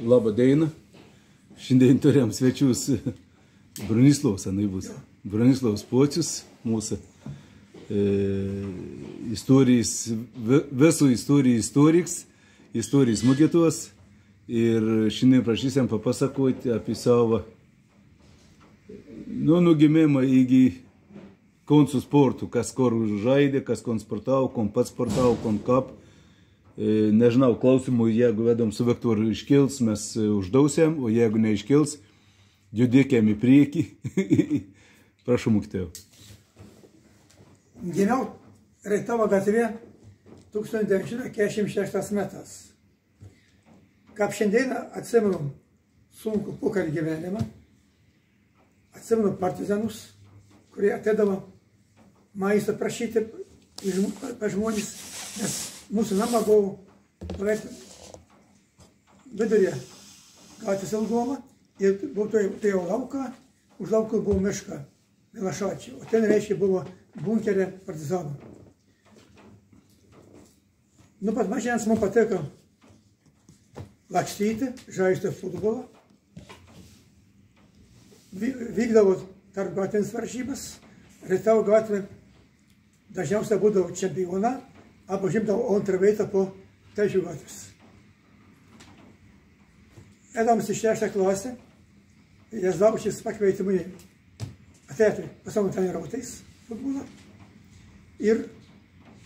Labą dieną. Šiandien turėjom svečius Bronislavas, anai bus. Bronislavas Pocius, mūsų visų istorijų istorijos mokėtos. Ir šiandien prašysim papasakoti apie savo nugimimą iki koncų sportų, kas kur žaidė, kas kon sportavo, kon pats sportavo, kon kap. Nežinau, klausimų, jeigu vedom su Viktoru iškils, mes uždausėm, o jeigu neiškils, judėkėm į priekį. Prašau, Muktėjau. Gimiau Reitavo gatvė 1946 metais. Kaip šiandieną atsimenu sunku pokarį gyvenimą, atsimenu partizanus, kurie ateidavo maisto prašyti pas žmonės, nes mūsų nama buvo beveik vidurė gatvės ilgumą ir buvo turėjau lauką, už lauką buvo mišką, Milašačių, o ten reiškia buvo bunkerė partizanų. Nu pat mažens man patiko lakstyti, žaisti futbolą, vykdavo tarp gatvės varžybas, Reitavo gatvė dažniausiai būdavo čempiona, arba žimdavo antrą vietą po Telšių gatvės. Edamas į 6. klasę, Jazdaučius pakvietė mane ateiti pas savo treniruotais futbolą. Ir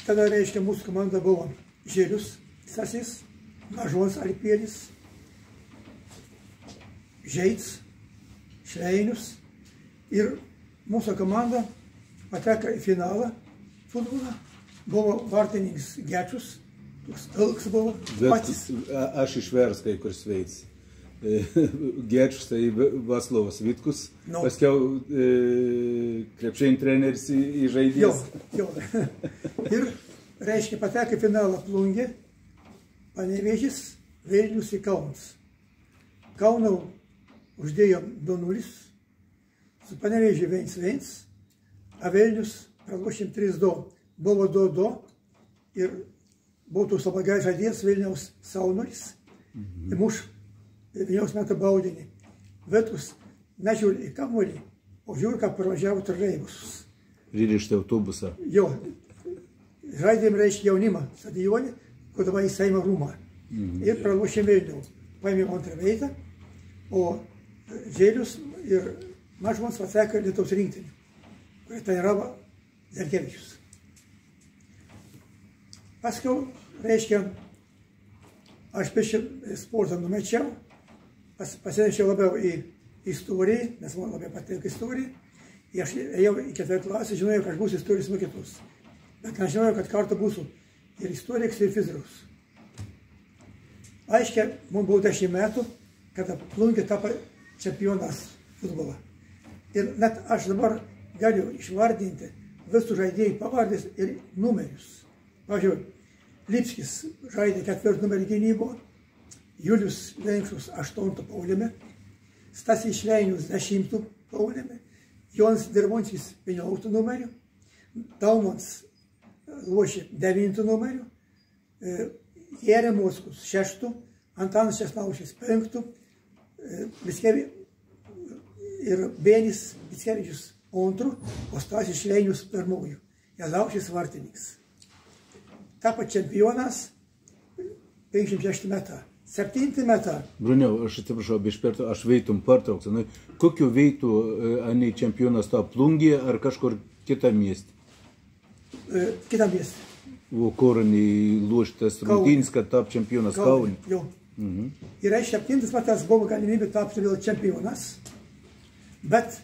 tada, reiškia, mūsų komanda buvo Žėlius, Stasys, Mažonas Alpėlis, Žeits, Šleinius. Ir mūsų komanda pateko į finalą futbolą. Buvo vartininkas Gečus, toks ilgs buvo patys. Aš išvers kai kur sveits. Gečus tai Vaslovas Vitkus, paskiau krepšinio treneris į žaidėjas. Jo. Ir, reiškia, pateko į finalą Plungė, Panevėžis, Vilnius ir Kaunas. Kauną uždėjom 2-0, su Panevėžiu 1-1, a Vilnius pralošėm 3-2. Buvo 2-2 ir buvo toks labai geras žaidėjas Vilniaus Saunoris. Ir muš 9 metų baudinį. Vitus nežiūri į kamuolį, o žiūri, kaip pravažiavo troleibusus. Pririšti autobusą. Jo. Žaidėm, reiškia, jaunimą stadionį, kur dabar į Seimo rūmą. Ir pralošėm Vilnių. Paėmėm antrą vietą, o Žėlius ir Mažonas pateko Lietuvos rinktinį, kurie treniravo Zelkevičius. Paskiau, reiškia, aš prieš sportą numečiau, pasinešiau labiau į istoriją, nes man labai patinka istorija. Ir aš ėjau į 4. klasę, žinojau, kad aš būsiu istorijos mokytojas. Bet nežinojau, kad kartu būsiu ir istorikas, ir fizikas. Aiškiai, man buvo 10 metų, kada Plungė tapo čempionas futbolą. Ir net aš dabar galiu išvardinti visų žaidėjų pavardės ir numerius. Pavyzdžiui, Lipskis žaidė 4 numerį gynybo, Julius Lenkšus 8 puolime, Stasys Šleinius 10 puolime, Jonas Dirvonskis 15 numerių, Daumans lošė 9 numerių, Jeremoskus 6, Antanas Česnauskis 5, ir Bėnis Mickevičius 2, o Stasys Šleinius 1. Jazdaučius vartininkas. Tapo čempionas 56 metą. 7 metą. Bruniau, aš atsiprašau, bišperto, aš veitum partraukti. Kokiu veitu anei čempionas tapo Plungėje ar kažkur kitam mieste? Kitam mieste. O kur anei loštas rungtynės, kad tapo čempionas Kaune? Jo. Ir 7 metas buvo galimybė tapti vėl čempionas, bet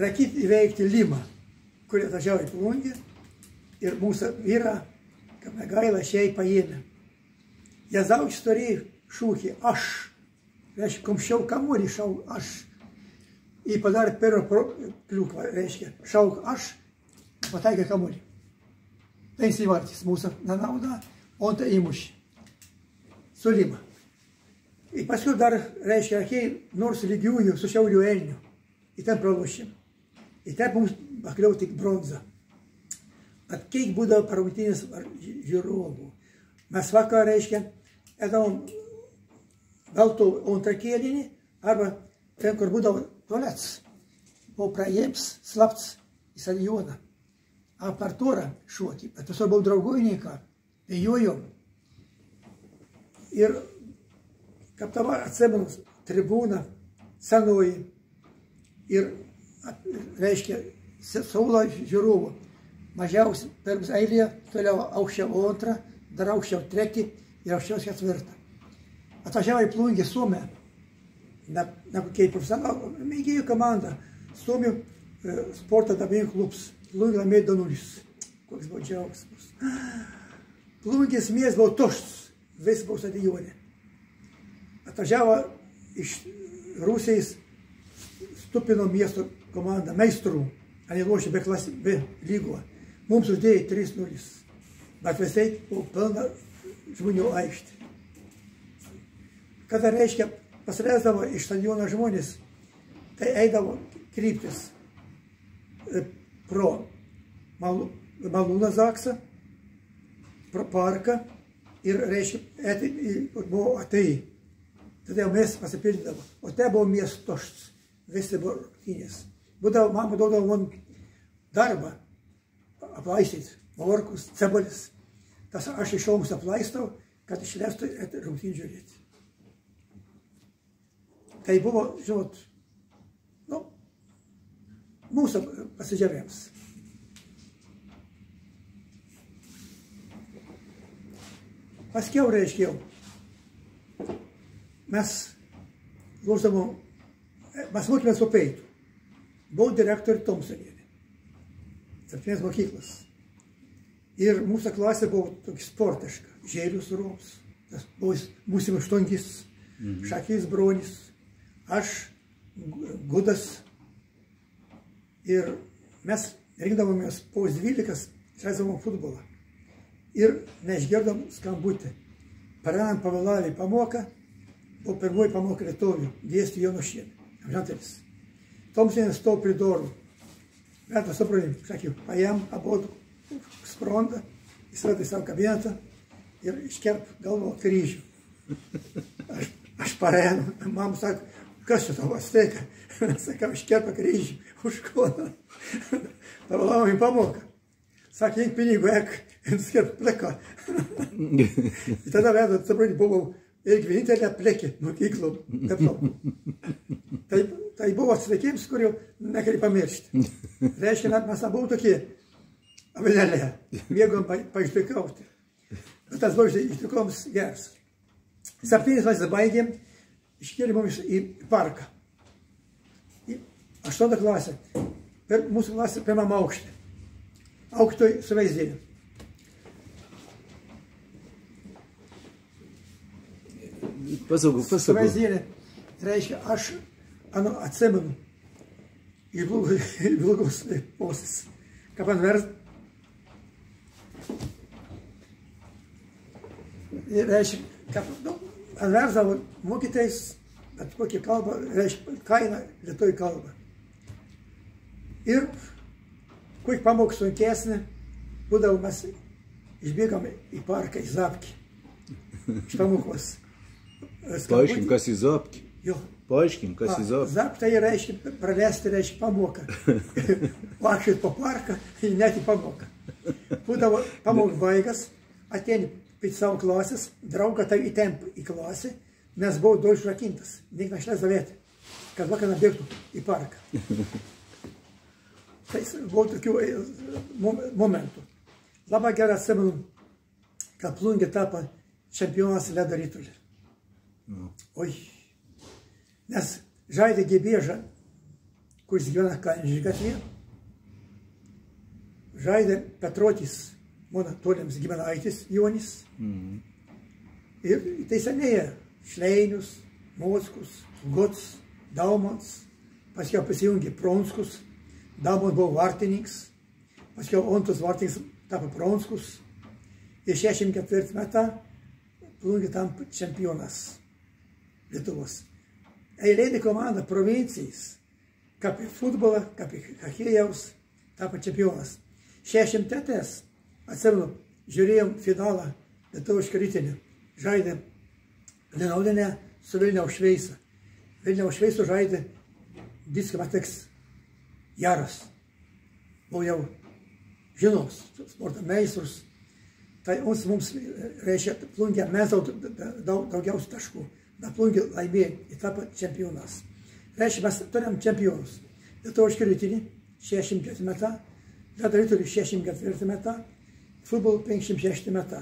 reikėtų įveikti Limą, kurie atvažiavo į Plungę. Ir mūsų vyrą, kaip negaila, šiai paėmė. Jazdaučius turėjo šūkį aš. Reiškia, kumščiau kamuolį šau aš. Jį padarė pirmą kliūkvą, reiškia, šauk aš, pataikė kamuolį. 5 įvartis mūsų nenauda, o tai įmušė. Su Lima. Ir paskui dar, reiškia, nors lygiųjų su Šiaulių Elniu. Ir ten pralošėm. Ir ten mums pakliau tik bronzą. Bet kiek būdavo parungtynės žiūrovų. Mes vakar, reiškia, edavom veltų antrą kėlinį, arba ten, kur būdavo tualets, buvo praėjams slapts į stadioną. Apartūrą šokį, bet visur buvau draugojniką, bijojom. Ir, kaip dabar atsimenu, tribūna senoji ir, reiškia, saulo žiūrovų. Mažiausiai per eilėje, toliau aukščiau antrą, dar aukščiau tretį ir aukščiau ketvirtą. Atvažiavo į Plungę Suomę, ne kokiai profesionalų, mėgėjų komanda, Suomių sporto dabėjų klubs. Plungė laimėjo 2-0. Koks buvo džiaugsmas. Plungės miestas buvo tušts, vis buvo stadione. Atvažiavo iš Rusijos Stupino miesto komanda, meistrų, они lošė be lygo. Mums uždėjo 3-0, bet visai buvo pilna žmonių aikštė. Kada, reiškia, pasileisdavo iš stadiono žmonės, tai eidavo kryptis pro Malūną Zaksą, pro parką ir, reiškia, buvo atai. Tada jau mes pasipildydavo. O te buvo miestas tušts, visi buvo rungtynės. Būdavo, mama duodavo man darbą aplaistyti, morkus, cebulis. Tas aš iš šomus aplaistau, kad išleistų rungtynį žiūrėti. Tai buvo, žinot, nu, mūsų pasidžiavėms. Paskiau, reiškia, mes lošdavom, mes mokėmės po peitų. Buvau direktorė Tomsonienė, 7 mokyklas. Ir mūsų klasė buvo tokia sportiška, Žėlius Roms, tas buvo mūsų aštuonkis, Šakys Bronis, aš, Gudas. Ir mes rinkdavomės po 12, žaisdavom futbolą. Ir neišgirdom skambutį. Paranam pavėlavę pamoką, buvo pirmoji pamoka lietuvių, dėstė Jonušienė, amžantelis. Tomsonienė stov prie durų. Bet aš suprantu, sakiau, paėm abudu sprondą, įsiveda į savo kabinetą ir iškerp galvo kryžių. Aš pareinu, mam sako, kas čia tavo steika? Sakau, iškerpa kryžių už koną. Pavėlavom į pamoką. Sakė, jink pinigų, skerp pleką. Ir tada vedu, suprantu, buvau irgi vienintelė plekė mokyklų. Tai buvo sveikiems, kurių negali pamiršti. Reiškia, mes abu tokie avilėlė, mėgom paištikauti. Bet tas buvo ištikroms geras. 7 klasės baigėm, iškėlė mums į parką. Į 8 klasę. Mūsų klasė pirmam aukšte. Aukštoj su vaizdėliu. Pasakau. Su vaizdėliu. Reiškia, aš atsimenu ilgus posės. Kaip anvers. Reiškia, kaip anversdavo mokytais, bet kokią kalbą, reiškia, kaina lietuvių kalbą. Ir kokią pamoką sunkesnė, būdavo mes išbėgame į parką, į Zapkį. Iš pamokos. Paaiškim, kas į Zapkį. Jo. Paaiškim, kas į Zapkį. Zapkį tai reiškia, pravesti reiškia pamoką. Vaikščiot po parką, net į pamoką. Būdavo pamokų baigas, ateini prie savo klasės, draugą tai įtemp į klasę, nes buvau du išrakintas, niek nešlės davėti, kad vakar nabėgtų į parką. Tai buvo tokių momentų. Labai gerai atsimenu, kad Plungė tapo čempionas ledo ritulį. Oi. Nes žaidė Gebėžą, kuris gyvena Kalniškės gatvėje. Žaidė Petrotis, mano tolims giminaitis Jonis. Ir tai senėje Šleinius, Mockus, Gots, Daumans, paskiau prisijungė Pronskus. Daumans buvo vartininkas, paskiau antras vartininkas tapo Pronskus. Ir 64 metą Plungė tampa čempionas Lietuvos. Eilinė komanda provincijas, kaip į futbolą, kaip į hokėjaus, tapo čempionas. 63 atsimenu, žiūrėjom finalą lietuvišką ritinį. Žaidė Linaudinę su Vilniaus Šveisa. Vilniaus Šveisu žaidė Diskimatiks Jaras. Buvo jau žinomas sporto meistrus. Tai mums reiškia, Plungė mes daugiausiai taškų, bet Plungė laimėjo į tapo čempionas. Reiškia, mes turėjom čempionus. Lietuviški ritinį 64 metą, ledo ritulį 64 metą, futbolų 56 metą.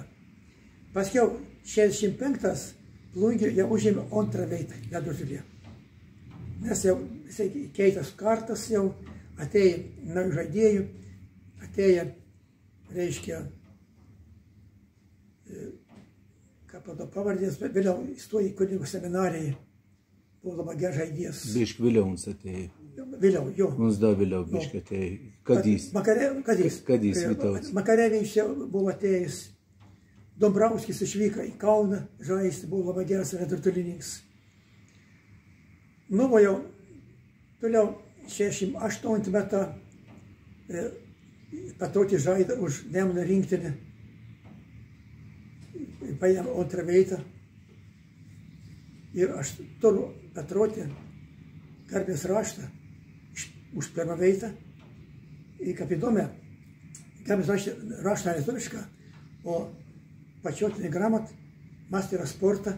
Paskiau 65 Plungė jau užėmė antrą vietą ledo ritylyje. Nes jau jisai keitęs kartas jau, atėjo naujų žaidėjų, atėjo, reiškia, ką pado pavardės, vėliau įstojo į kunigų seminariją, buvo labai geras žaidėjas. Bišk vėliau mums atėjo. Vėliau, jo. Mums dar vėliau bišk atėjo. Kadys. Kadys Vytautas. Makarevičius jau buvo atėjęs. Dombrauskis išvyko į Kauną žaisti, buvo labai geras redaktorininkas. Nu, jau toliau 68 metą Patrotė žaidė už Nemuno rinktinę. Paėmė antrą vietą. Ir aš turiu Patrotė garbės raštą už pirmą vietą. Ir kaip įdomi, garbės raštą lietuvišką, o pačiotinį gramat, masterą sportą,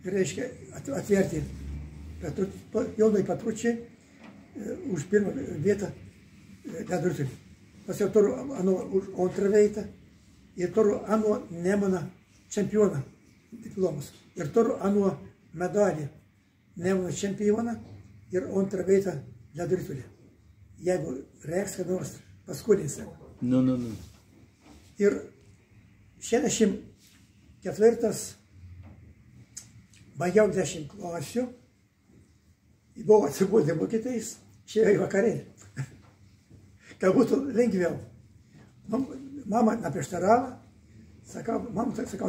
reiškia atverti Jonui Patručiai už pirmą vietą ledo ritulį. Pas jau turiu už antrą vietą ir turiu Nemuno čempioną diplomus. Ir turiu medalį Nemuno čempioną ir antrą vietą ledo ritulį. Jeigu reiks, kad nors paskulinsi. Nu. Ir 64 baigiau 10 klasių, buvau atsibūdė mokytais, išėjau į vakarėlį. Kad būtų lengviau. Mama neprieštaravo, sakau,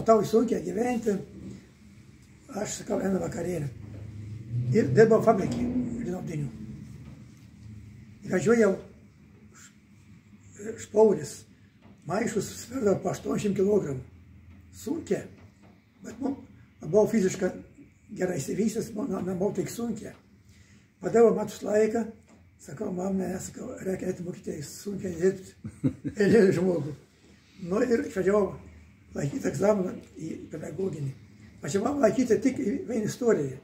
tau sunkiai gyventi, aš sakau, einu vakarėlį. Ir dirbau fabrikį, Linaudinių. Ir važiuojau špaulis, maišus sverdavo po 80 kg. Sunkiai, bet buvau fiziškai gerai įsivystęs, nebuvau tik sunkiai. Padaviau metus laiką, sakau, mamne, sakau, reikia eiti mokytis, sunkiai dirbti, eilinių žmogų. Nu ir išvažiavau laikyti egzaminą į pedagoginį. Važiavau laikyti tik vieną istoriją,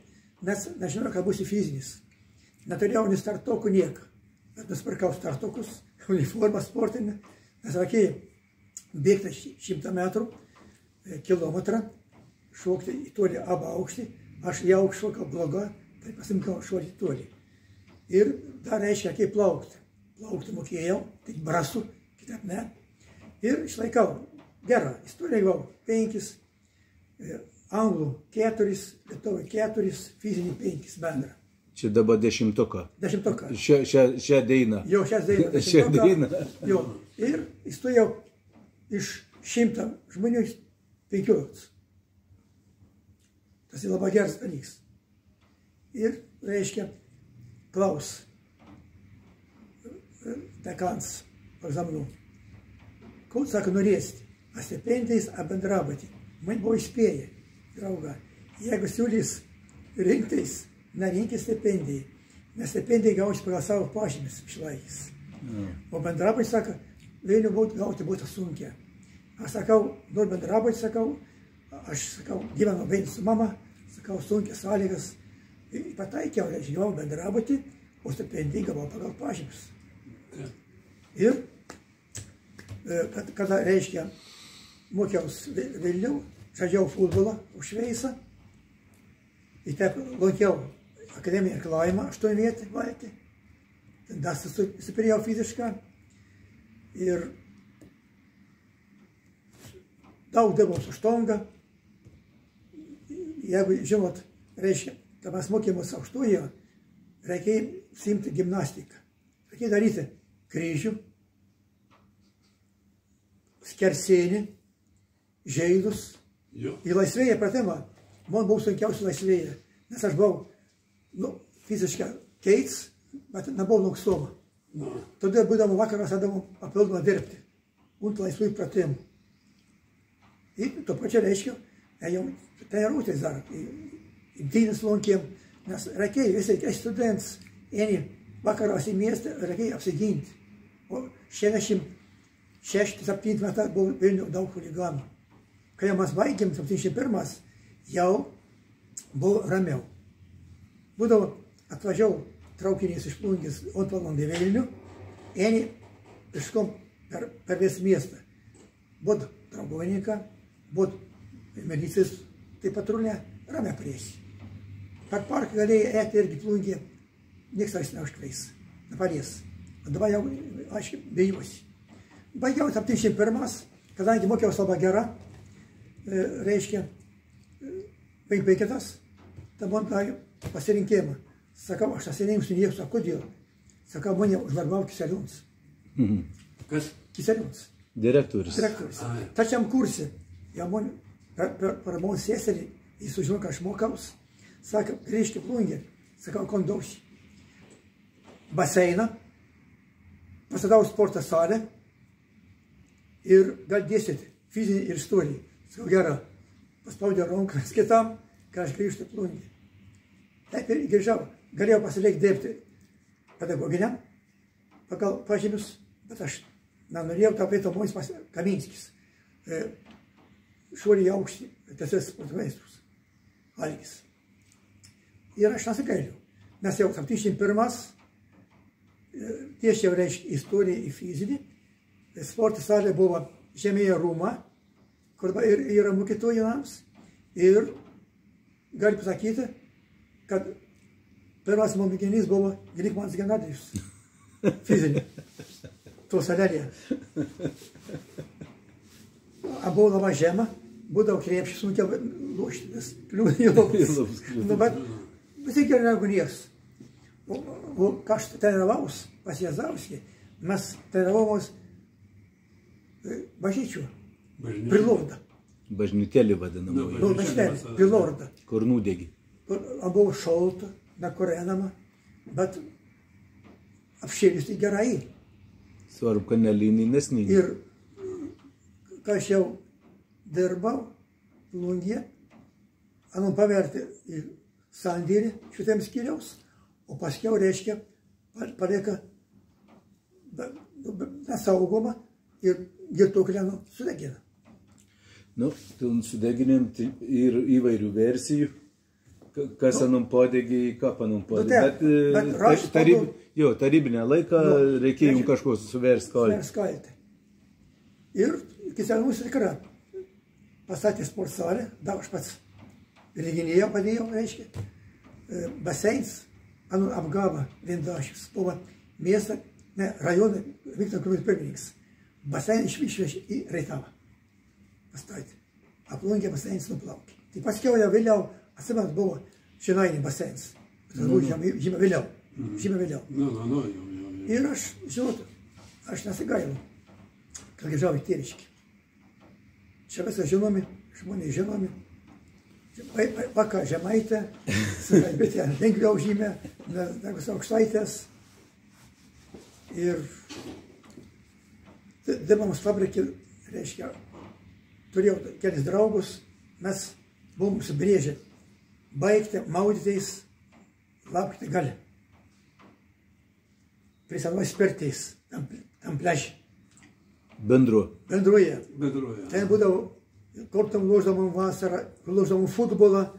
nes nežinau, kad būsiu fizinis. Neturėjau nei startokų nieko, bet nusipirkau startokus, uniformą sportinę, nes reikėjo bėgti 100 metrų, kilometrą, šokti į tolį abu aukštį, aš į aukštį šokau bloga, tai pasimkau šokti į tolį. Ir dar reiškia, kaip plaukti. Plaukti mokėjau, tik brasu, kitaip ne. Ir išlaikau gerą istoriją, gavau 5, anglų 4, lietuvai 4, fizinį 5 bendrą. Čia dabar 10-tuką. 10-tuką. Šią dainą. Jo, šią dainą. Šią dainą. Jo, ir įstojau iš 100 žmonių 15. Tas labai geras dalykas. Ir, reiškia, klaus dekans egzaminų. Ko, sako, norėsit, ar stipendijas, ar bendrabutį. Man buvo įspėję, draugą, jeigu siūlys rinktis, nerinkis stipendijai, nes stipendijai gausi pagal savo pažymis išlaikys. O bendrabutį, sako, vėliau gauti būtų sunkia. Aš sakau, noriu bendrabutį, sakau, aš sakau, gyvenu vien su mama, sakau, sunkias sąlygas. Pataikiau, žinau, bendrabutį, o stipendijai gavau pagal pažymis. Ir kada, reiškia, mokiausi Vilniau, žaidžiau futbolą už Šveisą, ir taip lankiau akademiją irklavimą 8 vietą valtį, dar sustiprėjau fiziškai ir daug dirbau su štanga. Jeigu žinot, reiškia, kad mes mokėmės aukštoje, reikėjo simti gimnastiką. Reikėjo daryti kryžių, skersenį, žeidus. Į laisvėją pratimą, man buvo sunkiausia laisvėja, nes aš buvau fiziškai keits, bet nebuvau lankstoma. Todėl būdama vakaras, atdavom papildomą dirbti, ant laisvųjų pratimų. Ir tuo pačiu reiškia, ejam treniruoties dar, imtynes lankiem, nes reikėjo, esi students, eini vakarās į miestą, reikėjo apsiginti. O 66-7 metą buvo Vilniuje daug chuliganų. Kai mes baigėm 71, jau buvo ramiau. Būdavo, atvažiavau traukinys iš Plungės 2 valandą į Vilnių, eini iškom per visą miestą. Būd draugovininką, būd milicijos, tai patrulė ramia prieš. Per parką galėjai eiti irgi Plungė, nieks tavęs neužkveis, nepadės. O dabar jau, aiškiai, bijosi. Baigiau 71, kadangi mokiausi labai gerą, reiškia, 5-5, tai man davė pasirinkimą. Sakau, aš asinėjus neįsiu, kodėl? Sakau, mane užvarbavo Kiseliūnas. Kas? Kiseliūnas. Direktorius. Direktorius. Tačiam kurse, jau man per mano seserį, jis sužino, kad aš mokaus, sakau, grįžti Plungę, sakau, kondausi. Baseiną, pastatau sporto salę ir gal dėstyti fizinį ir istoriją. Sakau, gera, paspaudė rankas kitam, kad aš grįžtu Plungę. Taip ir grįžau. Galėjau pasilikti dirbti pedagoginiam pagal pažymius, bet aš nenorėjau tapyti Mois Kaminskis. Šuolį į aukštį, tiesiog sporto meistrus. Algis. Ir aš nesigailiu. Nes jau 71 tiesiau reiškia istoriją į fizinį. Sporto salė buvo žemėje rūma, kur yra mokytojams. Ir galiu pasakyti, kad pirmas mano mėginys buvo Glikmanas Genadijus. Fizinį. To salėje. Buvo labai žema, būdavo krepšį, sunkiau lošti, nes kliūdė į lopus. Bet visi geriau negu nieks. O ką aš treniravaus pas Jazauskį, mes treniravomos bažnyčių, prie Lordą. Bažnytėlį vadinamoji. Nu, bažnytėlį, prie Lordą. Kur nudegi. Buvo šalta, nekūrenama, bet apšėlis tai gerai. Svarbu, kad nelynį nesnygį. Ir kai aš jau dirbau Plungėje, anom pavertė į sandėlį šitiem skyriaus, o paskiau, reiškia, palieka nesaugomą ir girtuoklę sudegina. Nu, sudeginėm ir įvairių versijų, kas anom podegį, ką panom podegį. Bet tarybinę laiką reikėjo jums kažko suversti kaltį. Ir Kiseliūnas tikrai pastatė sporto salę, dar aš pats renginėje padėjau, reiškia, baseins, apgavo Vindašius, buvo miestą, ne, rajoną, Viktor Krūvis pirmininkas. Baseiną išvežė į Reitavą. Pastatė. Aplungė baseinas nuplaukė. Tai paskiau jau vėliau, atsimenu, buvo Šinainį baseinas. Žymiai vėliau. Žymiai vėliau. Ir aš, žinot, aš nesigailu, kad grįžau į Tėviškį. Čia visą žinomi, žmonės žinomi. Paka Žemaitė, sukalbėti lengviau žymė, negu su Aukštaitės. Ir dirbamos fabrikė, reiškia, turėjau kelis draugus, mes buvom subrėžę baigti maudytis lapkritį gale. Prie senos pirties, tam pležė. Bendroje. Ten būdavo, kortom loždavom vasarą, loždavom futbolą.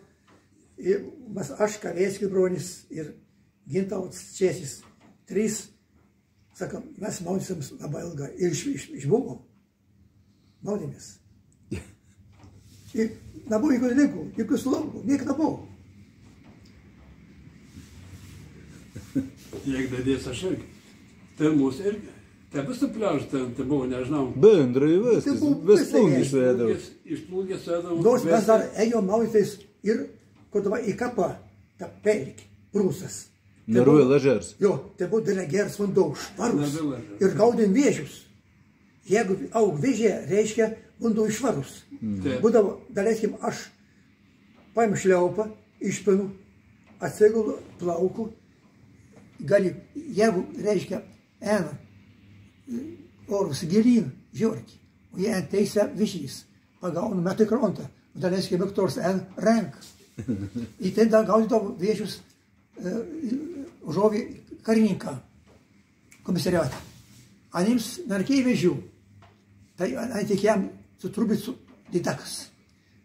Ir mes aš, Kavėskis bronis ir Gintautas Česis. 3, sakam, mes maudysim labai ilgai. Ir išbuvom. Maudėmės. Ir nebuvo jokių dalykų, jokių slogų, niek nebuvo. Jeigu dadės aš irgi. Tai mūsų irgi. Tai visų pliažų, tai buvo, nežinau. Bendrai viskas, vis Plungės suėdavo. Iš Plungės suėdavo. Nors mes dar ėjom maudytis ir, kur dabar į kapą, tą pelkį, prūsas. Neruoja lažers. Jo, tai buvo delegeras vanduo, švarus. Ir gaudėm vėžius. Jeigu aug vėžė, reiškia vanduo išvarus. Būdavo, daleiskim, aš paimu šliaupą, išpinu, atsigulu plaukų, gali, jeigu, reiškia, eina orus gilyn, žiūrėk, o jie teisę višys, pagaunu metu į krontą, dar reiškia Viktoras N. Renk. I ten dar gaudydavo viešius užovį karininką komisariatą. Anims narkiai vežių. Tai tik jam sutrubit su didakas.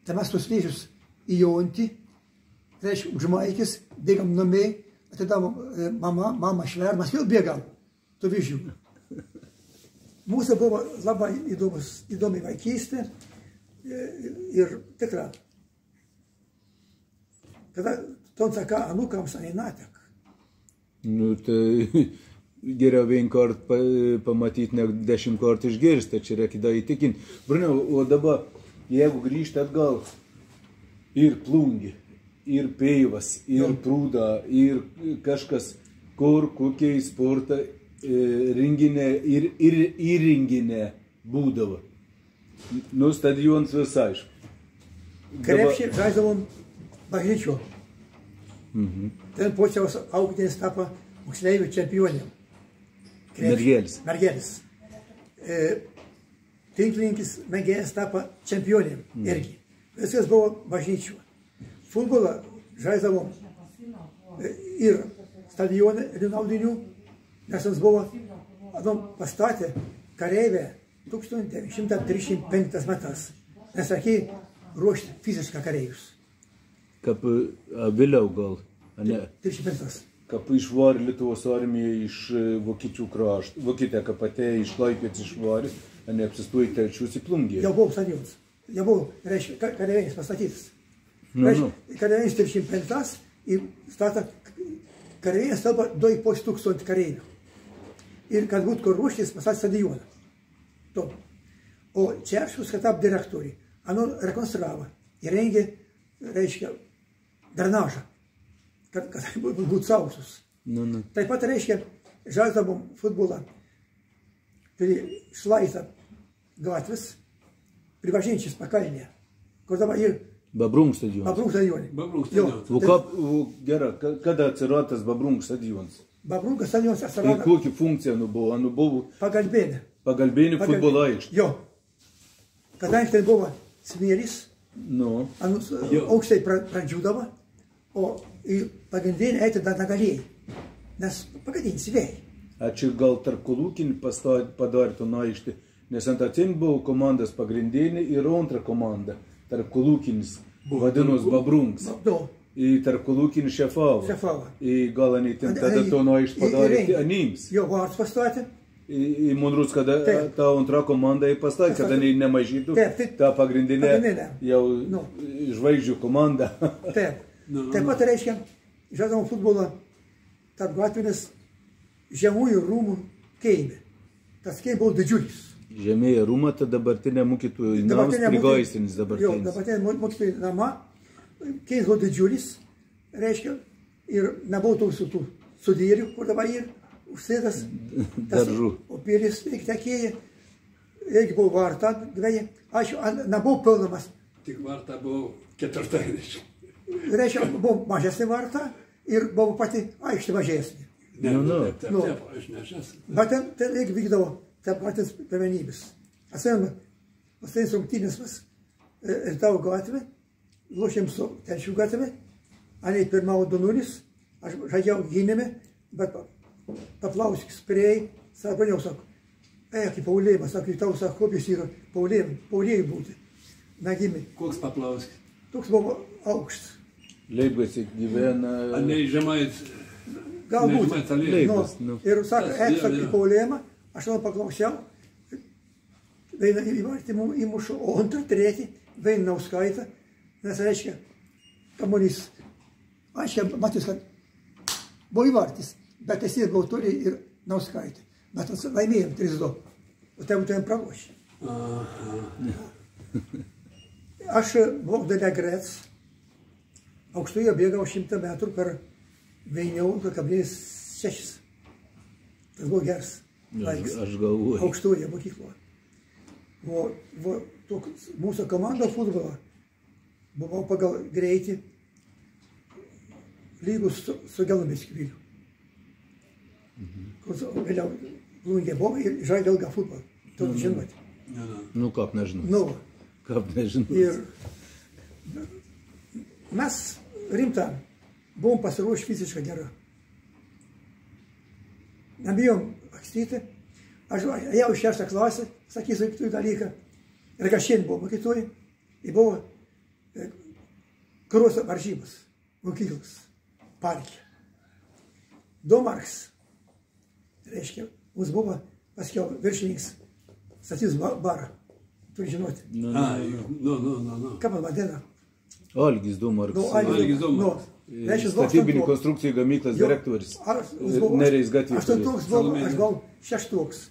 Tai mes tos viešius įjonti, reiškia, užmaikis, bėgam namai, atidavom mama šver, mes vėl bėgam tų vėžių. Mūsų buvo labai įdomi vaikystė ir tikra. Kada tonsaka anūkams neinatek. Nu, tai geriau vienkart pamatyti, ne 10 kartų išgirsti, čia reikia da įtikinti. Bruniau, o dabar, jeigu grįžti atgal, ir plungi, ir peivas, ir prūda, ir kažkas, kur kokiai sportą renginė ir įrenginė būdavo. Nu, stadionas visai aišku. Krepšį žaisdavom bažnyčių. Ten Pociaus auklėtinis tapo moksleivių čempionėm. Mergelis. Tinklininkis mėgėjas tapo čempionėm irgi. Viskas buvo bažnyčių. Futbolą žaisdavom ir stadioną Rinaudinių, nes jis buvo pastatę kareivę 1935 metais. Nes reikėjo ruošti fizišką kareivius. Kaip vėliau gal, ne? 35. Kaip išvarė Lietuvos armiją iš Vokiečių krašto, Vokietija kaip atėjo iš Klaipėdos išvarė, ne apsistojo Telšius į Plungę. Jau buvo stadionas. Jau buvo, reiškia, kareivinis pastatytas. Kareivinis 35 ir stata kareivinis talpa 2,5 tūkstančių kareivių. Ir kad būtų kur ruoštis, pastatė stadioną. To. O Čerškus, kad tap direktoriai, rekonstravo ir rengė, reiškia, drenažą, kad būtų sausus. Taip pat, reiškia, žaisdavom futbolą prie Šlaitą gatvės, prie bažnyčios pakalnėje, kur dabar ir Babrunk stadionas. Babrunk stadionas. Gerai, kada atsirado tas Babrunk stadionas? Babrunkas stadionas atsirado. Ir kokia funkcija buvo? Buvo pagalbinė. Pagalbinė futbolo aikštė. Jo. Kadangi ten buvo smėlis, aukštai pradžiūdavo, o į pagrindinį eiti dar negalėjai, nes pagrindinį svėjai. A čia gal tarp kolūkinį padarė tą aikštę, nes ant atsin buvo komandas pagrindinė ir antra komanda, tarp kolūkinis, vadinos Babrunks. Ir tarp kolūkinis Šefava. Ir gal anitin tada to aikštę padarė Anims. Jo, Varts pastatė. Ir man rūs, kada ta antra komanda pastatė, kada nemažytų, ta pagrindinė jau žvaigždžių komanda. Taip. Taip pat reiškia, žaidžiam futbolą tarp gatvinės žemųjų rūmų kaime. Tas kaimas buvo didžiulis. Žemėje rūmą, ta dabartinė mokytojų namas prigaisinis dabartinis. Jo, dabartinė mokytojų nama, kaimas buvo didžiulis, reiškia, ir nebuvo tų sudėrių, kur dabar ir užsėdas. Daržų. O pėlis tekėja, irgi buvo varta dveja. Aš nebuvo pilnamas. Tik varta buvo 40. Reiškia, buvo mažesnė varta ir buvo pati aikštė mažesnė. Taip, aš nešęs. Bet ten irgi vykdavo tą patys pirmenybės. Atsimenu, pastarės rungtynės mes Rytavo gatvę, lošėm su Telšių gatvę, anei pirmavo 2-0, aš žaidžiau gynėme, bet Paplauskis prieai, sako, jau sako, kaip Paulėjimas, sako, tau sako, kopius yra Paulėjai būti, nagimi. Koks Paplauskis? Toks buvo aukštas. Leibgasi gyvena... A ne Žemait? Galbūt. Ir sako, sako, Paulėjimą, aš jau paklausiau, veina įvartį įmušu, o antrą, tretį, veina Nauskaitą, nes reiškia, kamuolys. Aš jau matys, kad buvo įvartis. Bet esi buvo turi ir Nauskaitė. Bet laimėjom 3-2. O tai būtumėm pralošę. Aš buvau Dalia Grec. Aukštuje bėgau 100 metrų per 19,6. Tas buvo geras laikas. Aš galvoju. Aukštuje mokykloje. Mūsų komando futbolą buvo pagal greitį lygus su Gelumėskiu. Vėliau Plungė buvo ir žaidė ilgą futbolą. Tu žinot. Nu, kaip nežinau. Nu. Kaip nežinau. Ir Mes rimta buvom pasiruošę fiziškai gerą. Nebijom akstyti. Aš jau iš 6 klasę, sakysiu, kitų dalyką. Ir kad šiandien buvo mokytojai, ir buvo karuose varžybos, mokyklos, parke. Domarks, reiškia, mums buvo paskiau viršininkas statys barą. Turi žinoti. Ką man vadina? Algis Domarks. Algis Domarks. Statybinių konstrukcijų gamyklas direktorius. Nereis gatvės. Aš buvau 6.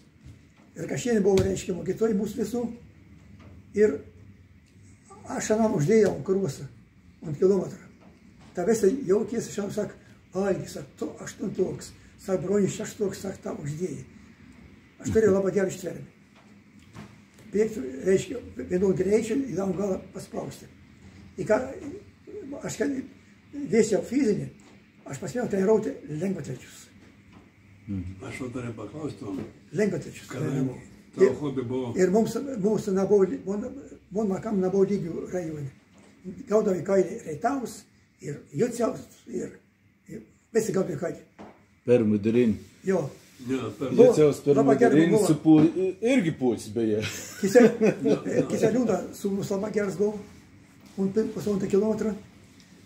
Ir kad šiandien buvo, reiškia, mokytojai mūsų visų. Ir aš šiandien uždėjau karuose ant kilometrą. Ta visai jaukėsi, šiandien sak, Algis, tu 8. Sak, bronis 6, sak, tą uždėjai. Aš turėjau labai gerą ištvermę. Bėgti, reiškia, vienu greičiu, į tą galą paspausti. Aš dėsiau fizinį, aš pasimėjau treniruoti lengvatrečius. Aš jau turėjau paklausti. Lengvatrečius. Tavo hobi buvo. Ir mums makam nebuvo lygių rajone. Gaudavo į kailį Reitaus ir Juciaus ir visi gaudavo į kailį. Per Mudarin. Jo. Juciaus per Mudarin irgi pūs, beje. Kiseliūna sūnus labai geras buvo. Un 1,5 kilometrą.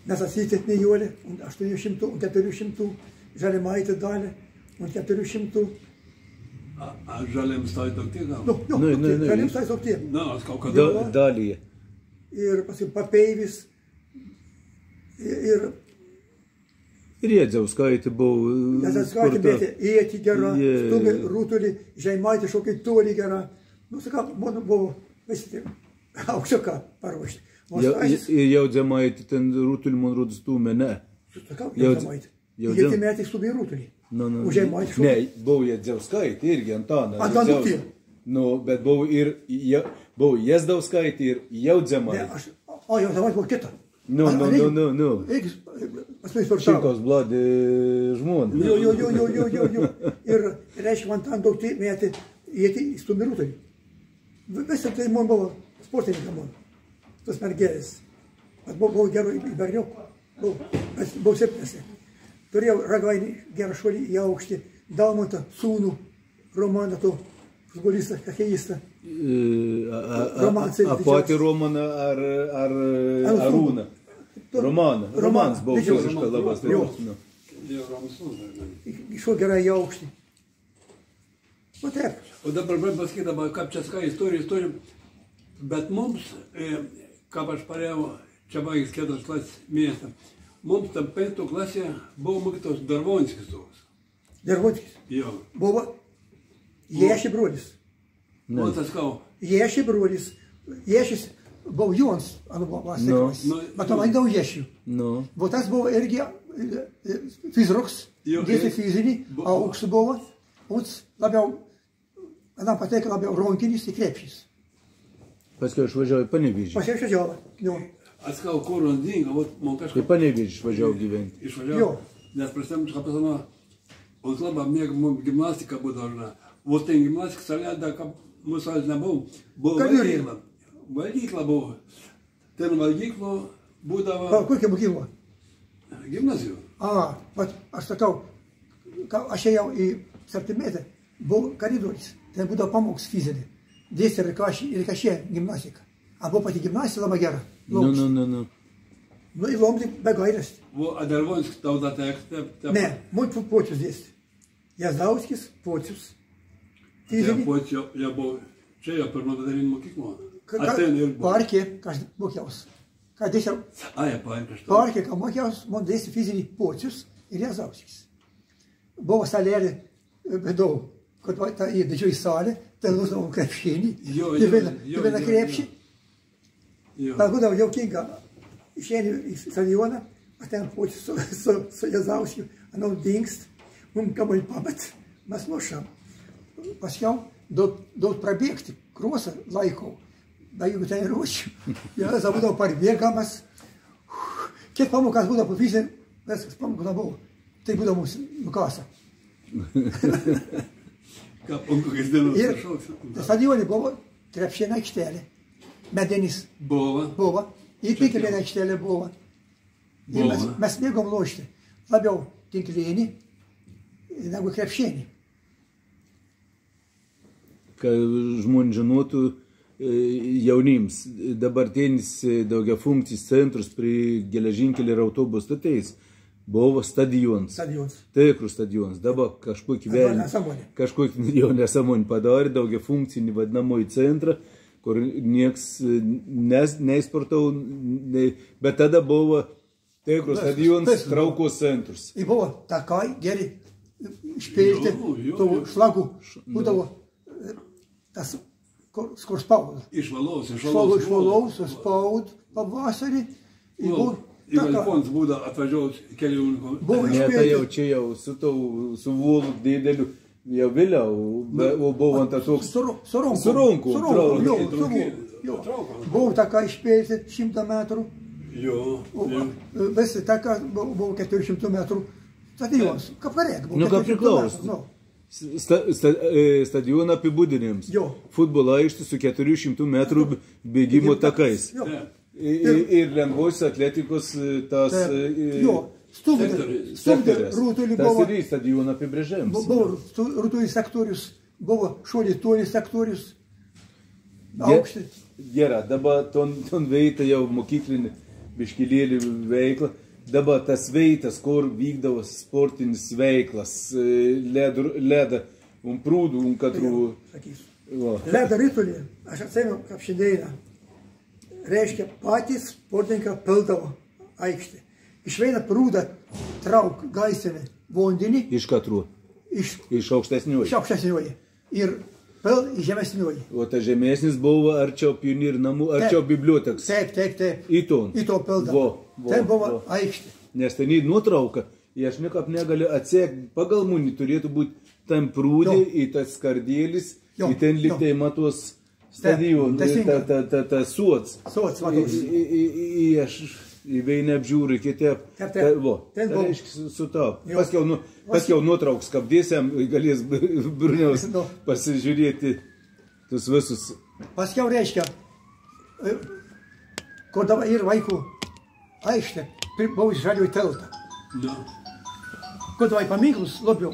Mes atsitėt Nijolį, un 800, un 400, Žalimaitį dalį, un 400. A žaliam stai daug tiek gal? Žaliam stai daug tiek. Na, aš kaut kada. Dalyje. Ir paskui Papeivis. Ir Jedzauskaitė buvo Jedzauskaitė bėtė, Ieti gera, Stumi Rutulį, Žalimaitį šokai Tolį gera. Nu, sakau, man buvo visi tiek aukščiuką paruošti. Ir Jaudzemaitė ten Rutulį, man rodos, Stumi, ne. Sakau, Jaudzemaitė. Jie metai Stumi Rutulį. Ne, buvo Jedzauskaitė irgi, Antanas. Antanas tie. Bet buvo ir Jezdauskaitė ir Jaudzemaitė. O, Jaudzemaitė buvo kita. Nu. Paskui sportavo. Šikos Bladė žmona. Jo. Ir reiškia, man ten daug metai Ieti Stumi Rutulį. Visą tai man buvo sportininkai man. Tas mergelės. Aš buvau geru į berniukų. Buvau 7. Turėjau Ragainį gerą šuolį į aukštį. Dalmantą, sūnų, Romaną, to futbolistą, hokeistą. A patį Romaną ar Arūną? Romaną. Romanas buvo fiziškai labai stiprus. Išuo gerai į aukštį. O taip. O dabar pasakydama, kaip čia skai istorija. Bet mums, kaip aš parėjau, čia baigęs 4 klasės miestą, mums tam 5 klasėje buvo mokytos Darvonskis toks. Darvonskis? Jo. Buvo Ješi brolis. O tas kau? Ješi brolis. Ješis buvo Jons, buvo vasakos. Bet man daug Ješių. Buvo tas buvo irgi fizruks, dėsi fizinį, aukštų buvo. Uns labiau, man pateikė labiau ronkinis į krepšys. Paskui išvažiavo į Panevėžį. Paskui išvažiavo, jo. Atskau, kur on dingo, man kažkaip... Į Panevėžį išvažiavo gyventi. Išvažiavo, nes prasidėjom, ką pasano, on labai mėgom gimnastiką būdavo. O ten gimnastika salėda, ką mūsų alės nebuvo, buvo valgykla. Valgykla buvo. Ten valgyklo būdavo... Kokia mokykla? Gimnazijų. Aš sakau, aš ėjau į 7 metrą, buvo koridorius, ten būdavo pamoks fizinį. Dėstė ir kažkė gimnastika. A buvo pati gimnastika labai gera. Nu, į Lomdį be gailės. A Darvonskis tau da tekstą? Ne, mūsų Pocius dėstė. Jazdauskis, Pocius. Fizinį. Pocius jau buvo, čia jau per Mudarin mokyklą. A ten ir buvo. Parke, ką aš mokiausi. Ką dėsiau? Parke, ką mokiausi, man dėstė fizinį Pocius ir Jazdauskis. Buvo salėlė, daug. Kad ta į didžiųjų salę, ten nusinom krepšinį, į vieną krepšį. Tad būdavo jaukinga, išėjau į stadioną, a ten Pocius su Jazauskiu, anau dingst, mums kamuolį pamet, mes lošam. Paskiau daug prabėgti, krosą laikau, bet jeigu ten ruošiu, Jazau būdavo parbėgamas, kiek pamokas būdavo po fizinį, viskas pamokų nebuvo, tai būdavo mūsų nukasa. Ir stadionė buvo krepšinė aikštelė, medinis buvo, į tinklinę aikštelę buvo. Ir mes mėgom lošti labiau tinklinį negu krepšinį. Kad žmonės žinotų, jaunims, dabartinis daugiafunkcis centras prie geležinkelio ir autobus stoties buvo stadionas. Tikrus stadionas. Dabar kažkokį jo nesąmonį padarė daugiafunkcinį vadinamąjį centrą, kur nieks nesportavo, bet tada buvo tikrus stadionas, traukos centras. Ir buvo takai geri išpilti tų šlagų, būdavo tas kur spaud. Išvalaus, spaud pavasarį. Ir Alfons būda atvažiavus kelių. Ne, tai jau čia jau su volu dideliu, jau vėliau, buvo ant toks... Su runku. Buvo taka išpėlti 100 metrų. Visi taka buvo 400 metrų. Stadionas, kaip varėk. Nu, kaip priklauso. Stadioną apibūdinėms. Futbolo aikštė su 400 metrų bėgimo takais. Ir lengvos atletikos tas... Stumdė rūtulį buvo... Tas ir stadioną apibrėžėms. Buvo rūtulį sektorius, buvo šuolį tolį sektorius. Aukštį. Gerai, dabar ton veita jau mokyklinį biškilėlį veiklą. Dabar tas veitas, kur vykdavo sportinis veiklas, ledą, prūdų, katrų... Ledą rytulį, aš atsaimiau kaip šiandieną. Reiškia, patys sportininkai pildavo aikštį. Išveina prūdą, trauk gaisinį vandenį. Iš katrų? Iš aukštesniuoji? Iš aukštesniuoji. Ir pil į žemesniuoji. O ta žemesnis buvo arčiau pionirų namų, arčiau bibliotekas? Taip. Į ton pildavo. Ten buvo aikštė. Nes ten į nuotrauką, aš niekaip negaliu atsiekti, pagal mūnį turėtų būti tam prūdį, į tas skardėlis, į ten liktai matos stadioną, ta suots. Suots, matos. Aš įveinę apžiūrį kitep. Ten buvo. Su to. Paskiau nuotrauks kapdėsiam, galės Bruniaus pasižiūrėti tus visus. Paskiau reiškia, kur dabar ir vaikų aikštė, buvo iš žaliųjų teltą. Kur dabar paminklus labiau.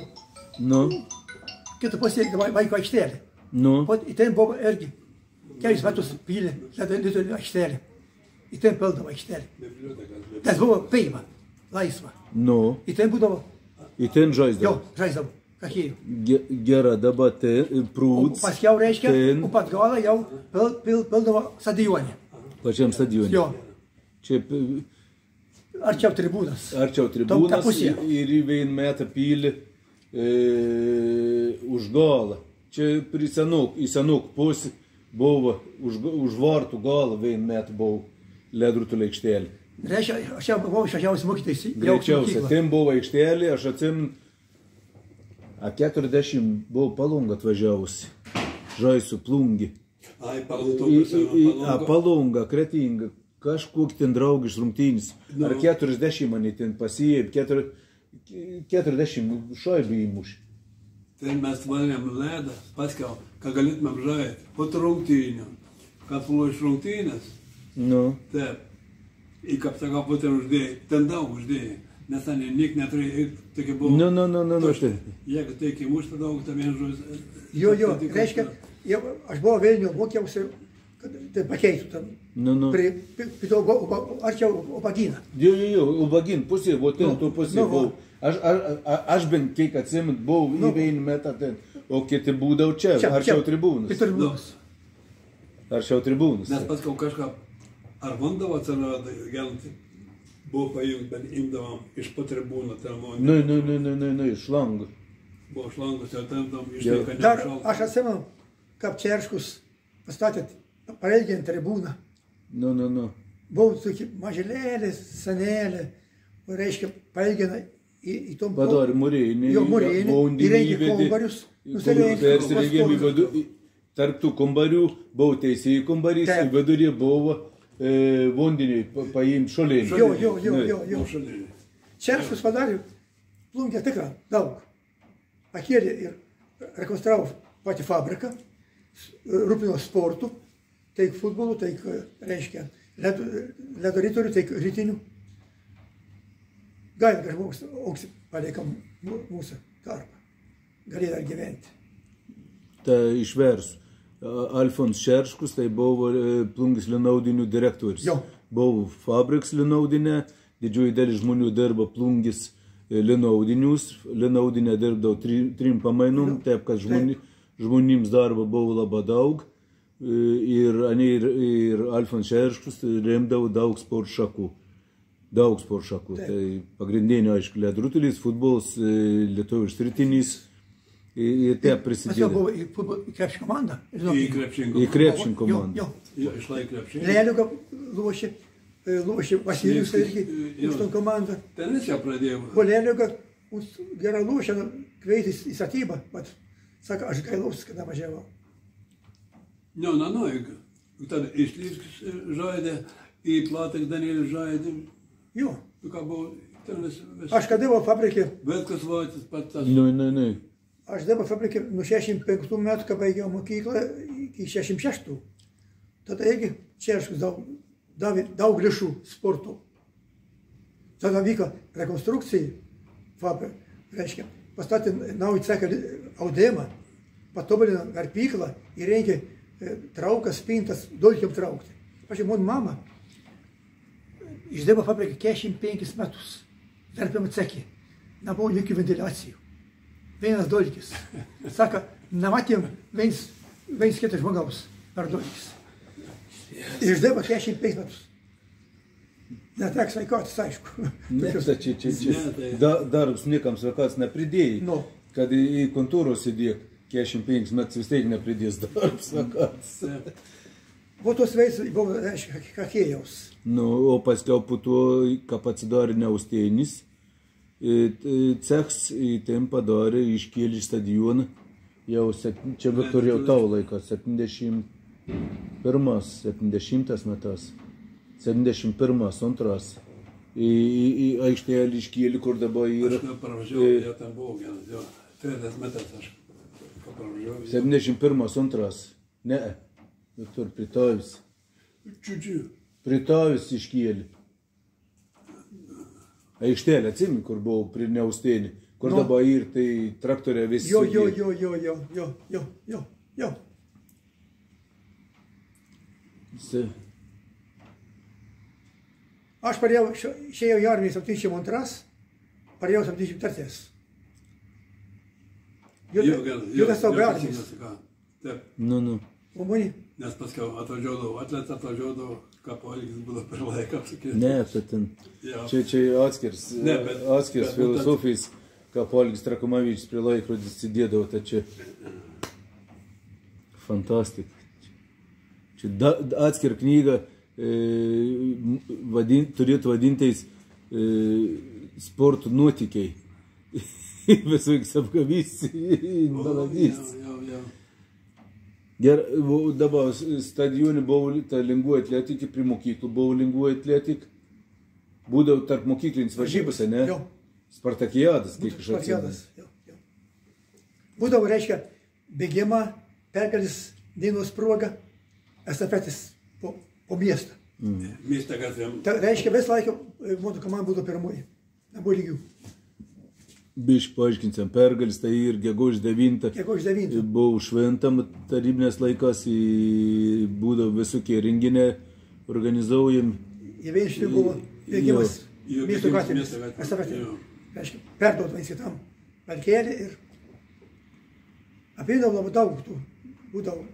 Kita pasiekti vaikų aikštelė. Ir ten buvo irgi kelis metus pylė, lietuvį aikštelė. Ir ten pildavo aikštelė. Tas buvo paima, laisva. Ir ten būdavo. Ir ten žaisdavo. Žaisdavo. Gera, dabar prūds. Paskiau reiškia, pat galą jau pildavo stadionė. Pačiam stadionė. Čia... Arčiau tribūnas. Arčiau tribūnas ir į vieną metą pylį už galą. Čia į senuk pusį buvo, už vartų galą vieną metą buvo ledrutulio aikštelė. Reiškia, aš jau buvau išvažiavus mokytis į Greičiausia, ten buvo aikštelė, aš atsimenu, 40 buvo Palungą atvažiavusi, žaisiu plungi. Palunga, Kretinga, kažkok ten draugiš rungtynis. Ar 40 mane ten pasijėb, 40 šaibų įmušė. Ten mes valėm ledą, paskiau, ką galėtumėm žaisti, po rungtynių. Kad buvo iš rungtynės, taip, į kaip sako, po ten uždėjai, ten daug uždėjai, nes ten nik neturėjai, tokia buvo. Jeigu tai iki muštą daug, tai vien žodžiu. Jo, reiškia, aš buvau Vilniuje, mokiausi, kad tai pakeistų tam. Arčiau Ubaginą. Jo, Ubagin pusė, o ten tu pusė buvau. Aš bent kiek atsimint, buvau į vieną metą ten, o kiti būdavo čia, arčiau tribūnas. Arčiau tribūnas. Nes paskau kažką, ar vandavo atsirado, gelti, buvo paimti, bet imdavom iš po tribūną. Iš langų. Buvo iš langos, jau tempdom, išlieka dar neužšalta. aš atsimenu, kaip Čerškus pastatėt pareiginį tribūną. Buvo tokie maželėlės, senėlė, reiškia, pareigina į tom... Padarė mūrėjinį, įrengė kambarius, persirengėm į vadų, tarp tų kambarių buvo teisėjų kambarys, į vadurį buvo vandeniai paimti šolinį. Jo. Čerškus padarė plungę tikrą daug. Pakėlė ir rekonstravo patį fabriką, rūpino sportu, teik futbolu, teik, reiškia, ledo ritorių, tai rytinių. Gaila, kad žmogus auksi paliekam mūsų tarpą. Galėjo dar gyventi. Tai išversiu. Alfons Šerškus, tai buvo Plungės linaudinių direktorius. Jo. Buvo fabriks linaudinė, didžioji dalis žmonių dirba Plungės linaudinius. Linaudinė dirbdavo 3 pamainom, taip kad žmonėms darbo buvo labai daug. Ir Alfons Šerškus remdavo daug sporto šakų. Tai pagrindinė, aišku, ledo rutulys, futbolas, lietuviškas ritinys. Ir taip prisidėjo. Aš jau buvau į krepšinio komandą. Į krepšinio komandą. Išlaikė krepšinį. Lėliuką lošė Vasilijus irgi už tą komandą. Tenis jau pradėjau. Po Lėliuką gerą lošę, kveitis į statybą. Sako, aš gailaus, kada važiavau. Tada Išlyskis žaidė, į Platak Danielius žaidė. Jo. Aš kada buvau fabrikė. Velkas Vaitis pats tas. Aš dabar fabrikė nuo 65 metų, kai baigiau mokyklą, iki 66. Tada irgi Šerškus davė daug lėšų sporto. Tada vyko rekonstrukcija fabrikė. Reiškia, pastatė naują ceką audimą, patobulino garpyklą, įrengė traukas, spintas, dolkiam traukti. Pavyzdžiui, mano mama išdirbo fabrikę 45 metus. Garpiam cekį. Nebuvo jokių ventiliacijų. Vienas dolkis. Sako, nematėm viens kitą žmogaus per dolkis. Išdirbo 45 metus. Neteks sveikatos, aišku. Darbs niekam sveikatos nepridėjai. Kad į kontūros įdėk 45 metus vis tiek nepridės darbs sveikatos. Buvo tos veisai, buvo, reiškia, kakėjaus. O paskiau po to, ką pasidarė Neusteinis, cechs į ten padarė, iškėlė stadioną, jau, čia Viktorijau tavo laikas, 70 metas, 71, 2. Į aikštelį iškėlė, kur dabar yra. Aš nepravažiavau, jau ten buvau vienas, jau, 30 metas aš pravažiavau. 71, 2. Ne, Viktor, Pritavis. Pritavis iškėlė. Aikštelė, atsimeni, kur buvo prie Neusteinį, kur dabar ir tai traktorė visi. Jo. Aš išėjau į armiją 72, parėjau 73. Judas tau be armijos. Taip. Nes paskiau atvažiuodavo, ką poelgis būdavo per laiką, apsakyti. Ne, tai ten. Čia atskirs filosofijais, ką poelgis Trakomavičius prie laikrodis įdėdavo, tai čia fantastika. Čia atskir knygą turėtų vadintais sporto nuotykiai. Visokiais apgavystės, maladystės. Dabar stadione buvo ta lengvoji atletika, prie mokyklų buvo lengvoji atletika. Būdavo tarp mokyklinis varžybose, ne? Jo. Spartakiadas, kiek aš atsimenu. Būdavo, reiškia, bėgimą, pergalis dienos proga, estafetis po miestą. Miestą gatvėm. Reiškia, visą laiką mūsų komanda būdavo pirmoji. Nebuvo lygių. Bišk paaiškinsim, pergalis tai ir gegužės 9. Buvo šventam tarybinės laikas, būdavo visokie renginiai organizuojami. Į vienšlį buvo bėgimas miesto gatvėmis. Estafetė. Reiškia, perduot viens kitam valkelį ir apėdavo labai daug tų būdavo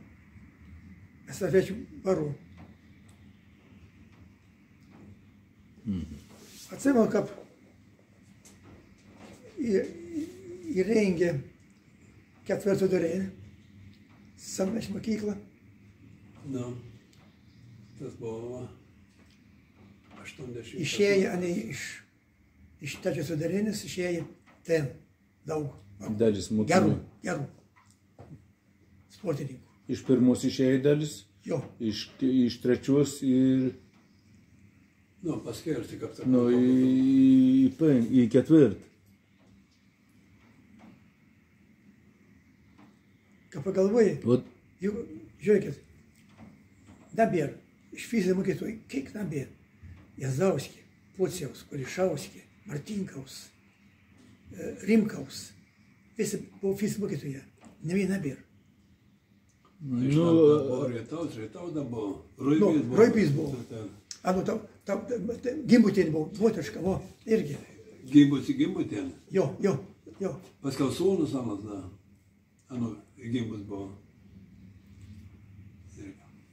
estafečių barų. Atsimenu, kad įrengė ketvirtą durėlį, sameš mokyklą. Tas buvo 80. Išėjo iš trečios durėlės, išėjo ten daug dalis mokinių. Gerų sportininkų. Iš pirmos išėjo dalis, iš trečios ir... Paskirti, kaip tai. Į ketvirtą. Ką pagalvoji, žiūrėkit, dabar iš fizinio mokytojų, kiek nabė, Jazauskė, Pociaus, Kolišauskė, Martinkaus, Rimkaus, visi buvo fizinio mokytoje, ne viena nabėr. Rietaus buvo, Roibys buvo. Gimbutienė buvo, moteriška, irgi. Gimbutienė? Jo. Paskal sūnus anas, Gimbus buvo.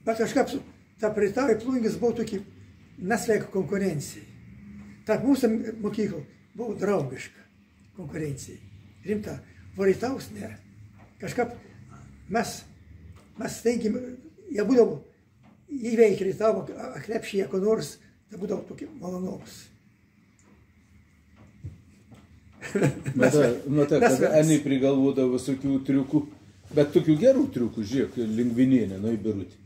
Bet kažkaip ta Rietavo Plungės buvo tokia nesveika konkurencija. Tarp mūsų mokyklų buvo draugiška konkurencija. Rimta. Rietavos ne. Kažkaip mes stengiam, jie būdavo įveikti Rietavo krepšyje, ko nors, tai būdavo tokie malonus. Kad Ani prigalvodavo visokių triukų, bet tokių gerų triukų, žiūrėk, Lingvinienė, į Birutį.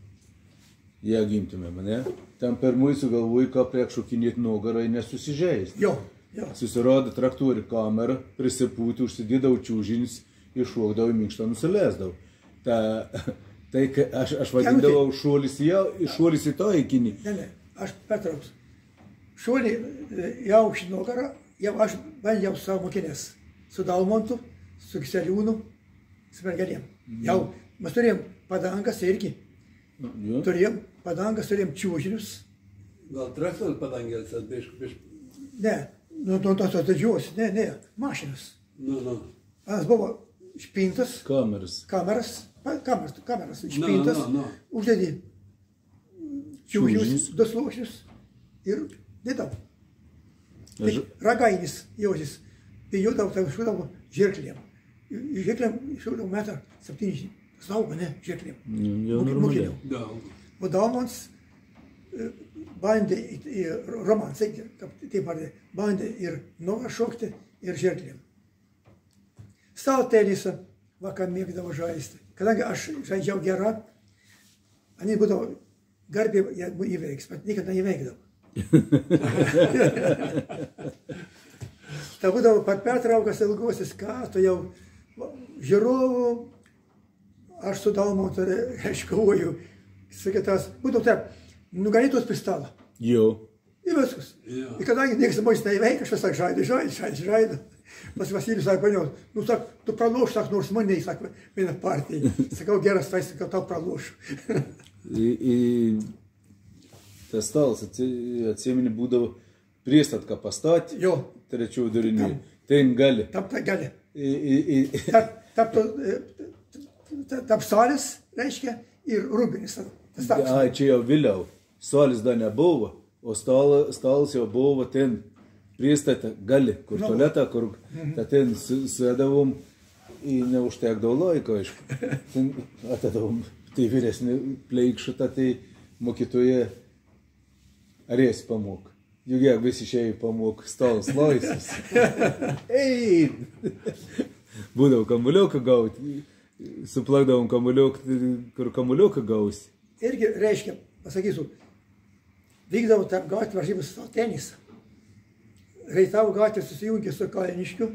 Jie gimtume mane, ten per mūsų galvoj, ką priek šokinėti nugarai nesusižeisti. Jo. Susirado traktorių kamerą, prisipūti, užsidėdavo čiūžinis, iššokdavo minkštą, nusileisdavo. Tai aš vadindavau šuolis į taikinį. Ne, aš Petraus. Šuolį į aukštį nugarą, jau aš bandžiau savo mokinės. Su Dalmontu, su Kseliūnu, su mergelėm. Jau mes turėjom padangas irgi. Turėjom padangas, turėjom čiūžinius. Gal traktorius padangės atbišk? Ne, nuo tos didžiuosius, ne, mašinas. Anas buvo špintas. Kameras, špintas. Uždedi čiūžinius, du sluoksnius ir dėdavo. Tai ragainis jausis, bijodavo, tai šūdavo žirklėm. Žirklėm šūdavo metą 7, saugo, ne, žirklėm. Mokiniau. O Dalmons bandė, Romansai, taip vardė, bandė ir nuogą šokti, ir žirklėm. Stalo tenisą vakar mėgdavo žaisti. Kadangi aš žaidžiau gerą, Ani būdavo garbė įveiks, bet niekada neįveikdavo. Tai būdavo per pertraukas ilguosius, ką tu jau žiūrovų, aš su Dalmontu reiškauju, sakytas, būdavo taip, nugarytos prie stalo. Jo. Ir viskas. Ir kadangi niekas mūsų neįveik, aš visą žaidu. Pas Vasilijus sakė, paniau, sak, tu praloš, sak, nors mane, sak, vieną partiją. Sakau, geras, tai sakau, tau pralošu. Tas stalas, atsimeni, būdavo priestatka pastatė, trečių durinių. Ten gali. Tam gali. Tarp salės, reiškia, ir rubinis. Ai, čia jau vėliau. Salės dar nebuvo, o stalas jau buvo ten pristatė gali, kur tualetą, kur ten sėdavom ir neužtekdavo laiko, aišku. Ten atėdavom, tai vyresnį pleikšutą, tai mokytoje arės pamok. Juk jeigu visi išėjai pamok, stalas laisvas. Ei! Būdavo kamuliuką gauti, suplakdavom kamuliuką, kur kamuliuką gausi. Irgi reiškia, pasakysiu, vykdavo tarp gatvių varžybas tenisą. Rietavo gatvė susijungė su Kalniškiu.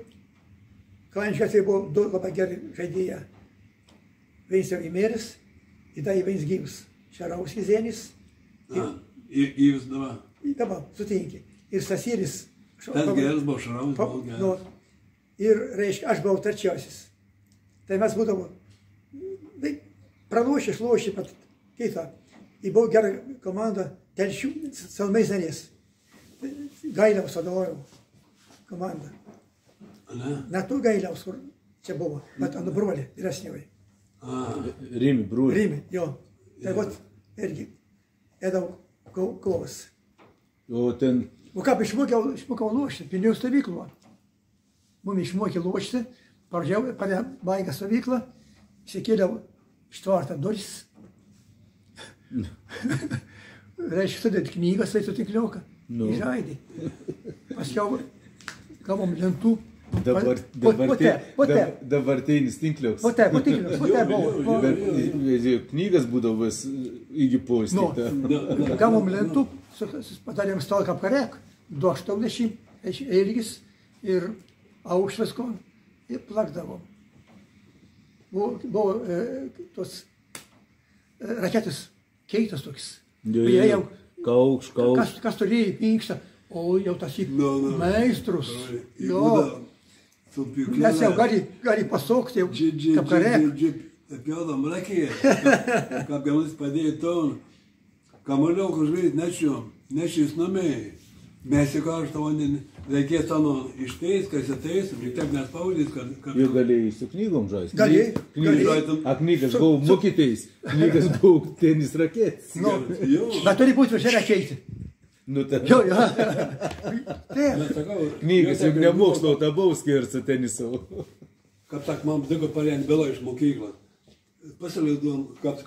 Kalniškas tai buvo du labai geri žaidėjai. Vienas jau įmėris, ir dar vienas gyvas. Šarauskis Zenis. Gyvas dabar? Dabar, sutinkė. Ir Sasėlis. Tas geras buvo Šarauskis, buvo geras. Ir, reiškia, aš buvau trečiausias. Tai mes būdavo, pralošė, šlošė pat kitą. Ir buvo gera komanda Telšių, Salmais Narės. Gailiaus vadovavau komandą. Ne tu Gailiaus, kur čia buvo, bet ant brolį, vyresnioji. Rimi, brolį. Rimi, jo. Tai vat irgi ėdau kovas. O ten... O kaip išmokau lošti, pinigų stovyklą. Mum išmokė lošti, baigę stovyklą, įsikėliau štvartą duris. Reiškia, sudėt knygas, tai sutikliauką. Įžaidė. Paskiau gavom lentų. Dabartinis tinkliauks. Po tinkliauks buvo. Knygas būdavo įgi poistį. Gavom lentų, padarėm stalą kaip karek, 280 ilgis ir aukštas ko, ir plakdavom. Buvo tos raketas keitas toks. Jie jau, Kaukš. kas turėjo pinkštą, o jau tas į meistrus. Jo, nes jau gali pasukti, jau kaip kare. Pjaudam rakėje, kaip jiems padėjo ton, kamaliau žvėrit nešis namai. Mes į karštą vandenį reikės tą išteis, kas ateisim, ir taip nespaudys, kad... Jau galėjai su knygom žaisti. Galėjai. A knygas buvo mokytais, knygas buvo tenis rakėtis. Bet turi būti važiavę keiti. Nu, tai... Jo. Knygas jau nemokslo, tą buvo skirti tenisu. Kaip sak, man patiko parengti bylą iš mokyklos. Pasileidom, kaip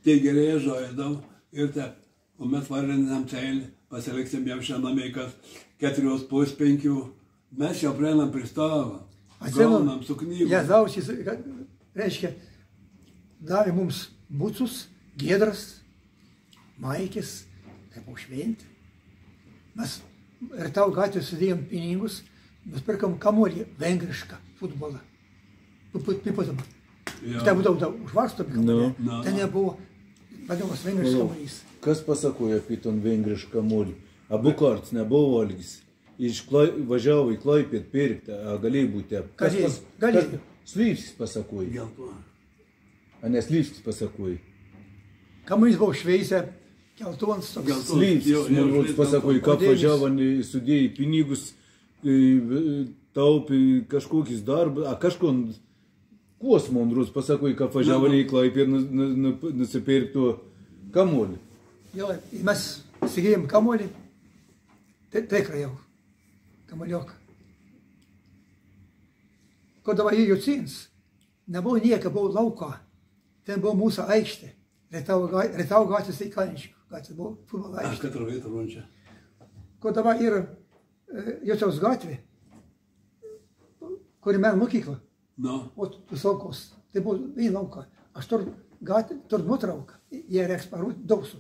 tie gerėje žaidam ir taip. O mes varinam celį, pasiliksim jau šiandien, kas 4:30. Mes jau prieinam prie stalo. Gaunam su knygom. Jėzausis, reiškia, davė mums bucus, giedras, maikis, tai buvo šventė. Mes ir tau gatvės sudėjom pinigus, mes pirkam kamuolį vengrišką futbolą. Pipotamą. Tai būdavo užvarstomi kamuolį. Tai nebuvo, vadinamas vengriškas kamuolys. Kas pasakoja apie ton vengrišką kamuolį? Abu kartus nebuvo valgys. Važiavo į Klaipėdą pirkti, galėjai būti. Galėjai. Slyvskis pasakoja. A ne Slyvskis pasakoja. Kamuolys buvo šveisę, geltonas toks. Slyvskis, man pasakoja, kaip važiavo, sudėjai pinigus, taupė kažkokius darbus, kuos man pasakoja, kaip važiavo į Klaipėdą nusipirktų kamuolį. Jo, mes įsigėjom kamuolį, tikrai jau, kamuolioką. Ko dabar jį Jucins, nebuvo nieko, buvo lauko, ten buvo mūsų aikštė, Rytau gatvės į Kalniškių, gatvės buvo futbolo aikštė. Aš katrą vietą runčia. Ko dabar yra Jociaus gatvė, kuri meno mokykla, o visaukos, tai buvo į lauką. Aš tur nutrauką, jie reiks parūti dausų.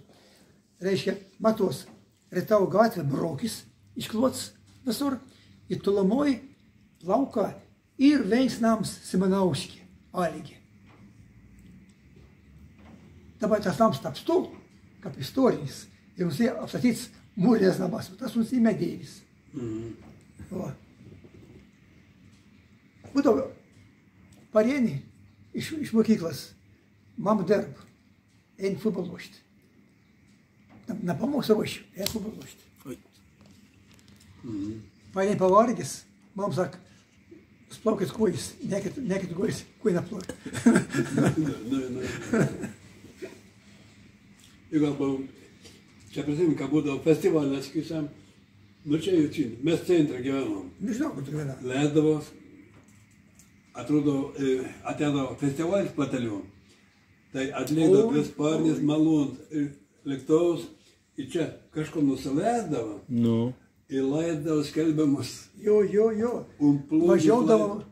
Reiškia, matos, Rytau gatvė brokis, išklots visur, į Tulomoj lauką ir Veisnams Simanauskį, Aligi. Dabar tas nams taps tu, kaip istorinis, ir jums apstatyts mūrinės namas, tas mums įmedėvis. Būdavo parienį iš mokyklas, mam darb, eini futbol lošti. Na pamoks ruošiu, eini futbol lošti. Parienį pavargis, mam sak, splaukit kojas, nekit kojas, kuj neplaukit. Ir galbūt, čia prisimint, kad būdavo festivalis, sakysim, nu čia jau čia, mes centre gyvenom. Nežinau, kur tu gyvenam. Leisdavos, atrodo, ateidavo festivalis plateliu. Tai atleidavo prie Sparnės, Malūns ir lėktuvus, ir čia kažko nusileisdavo, ir leisdavo skelbiamus. Jo. Važiuodavo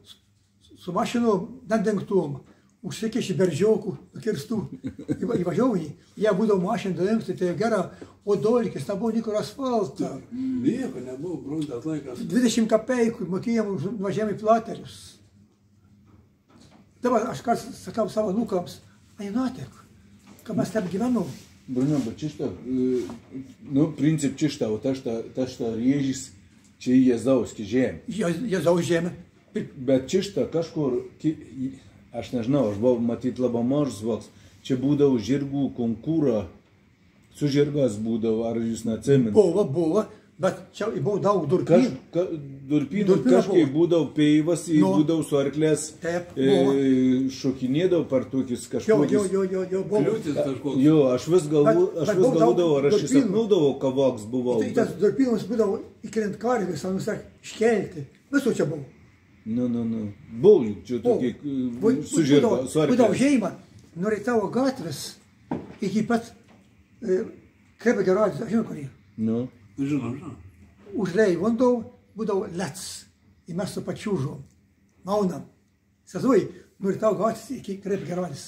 su mašinu dengtum, užsikėši beržiokų, nukirstų, įvažiavau jį. Jie būdavo mašinų dengti, tai gera, o dolkis, nebuvo nikur asfaltą. Nieko nebuvo, bruntas laikas. 20 kapeikų mokėjom, važiavome į platerius. Dabar aš kartais sakau savo nukams, наtek, kad mes taip gyvenom. Bruno, bet čia princip čia o ta rėžis, čia Jėzauski žemė. Jėzaus žemė. Bet čia kažkur, aš nežinau, aš buvau matyt labai mažas voks, čia būdavo žirgų konkūrą, su žirgas būdavo, ar jūs neatsimint? Buvo, bet čia buvo daug durpynų. Durpynų kažkai būdavo peivas, būdavo su arklės, šokinėdavo per tokius kažkokius. Jo, buvo. Jo, aš vis galvodavau, ar aš įsapnaudavau, ką voks buvau. Tai tas durpynus būdavo įkrent karvės, iškelti, visų čia buvo. Buvo juk čia tokie su žirga, su arklės. Būdavo žeima, nuo Rytavo gatvės iki pat Krepio geradės, žinau, kur jie. Žinau. Užlei vandau, būdavo lets, ir mes su pačiūžom, maunam. Sezuoji, nuo Rytavo gatvės iki Krepio geradės.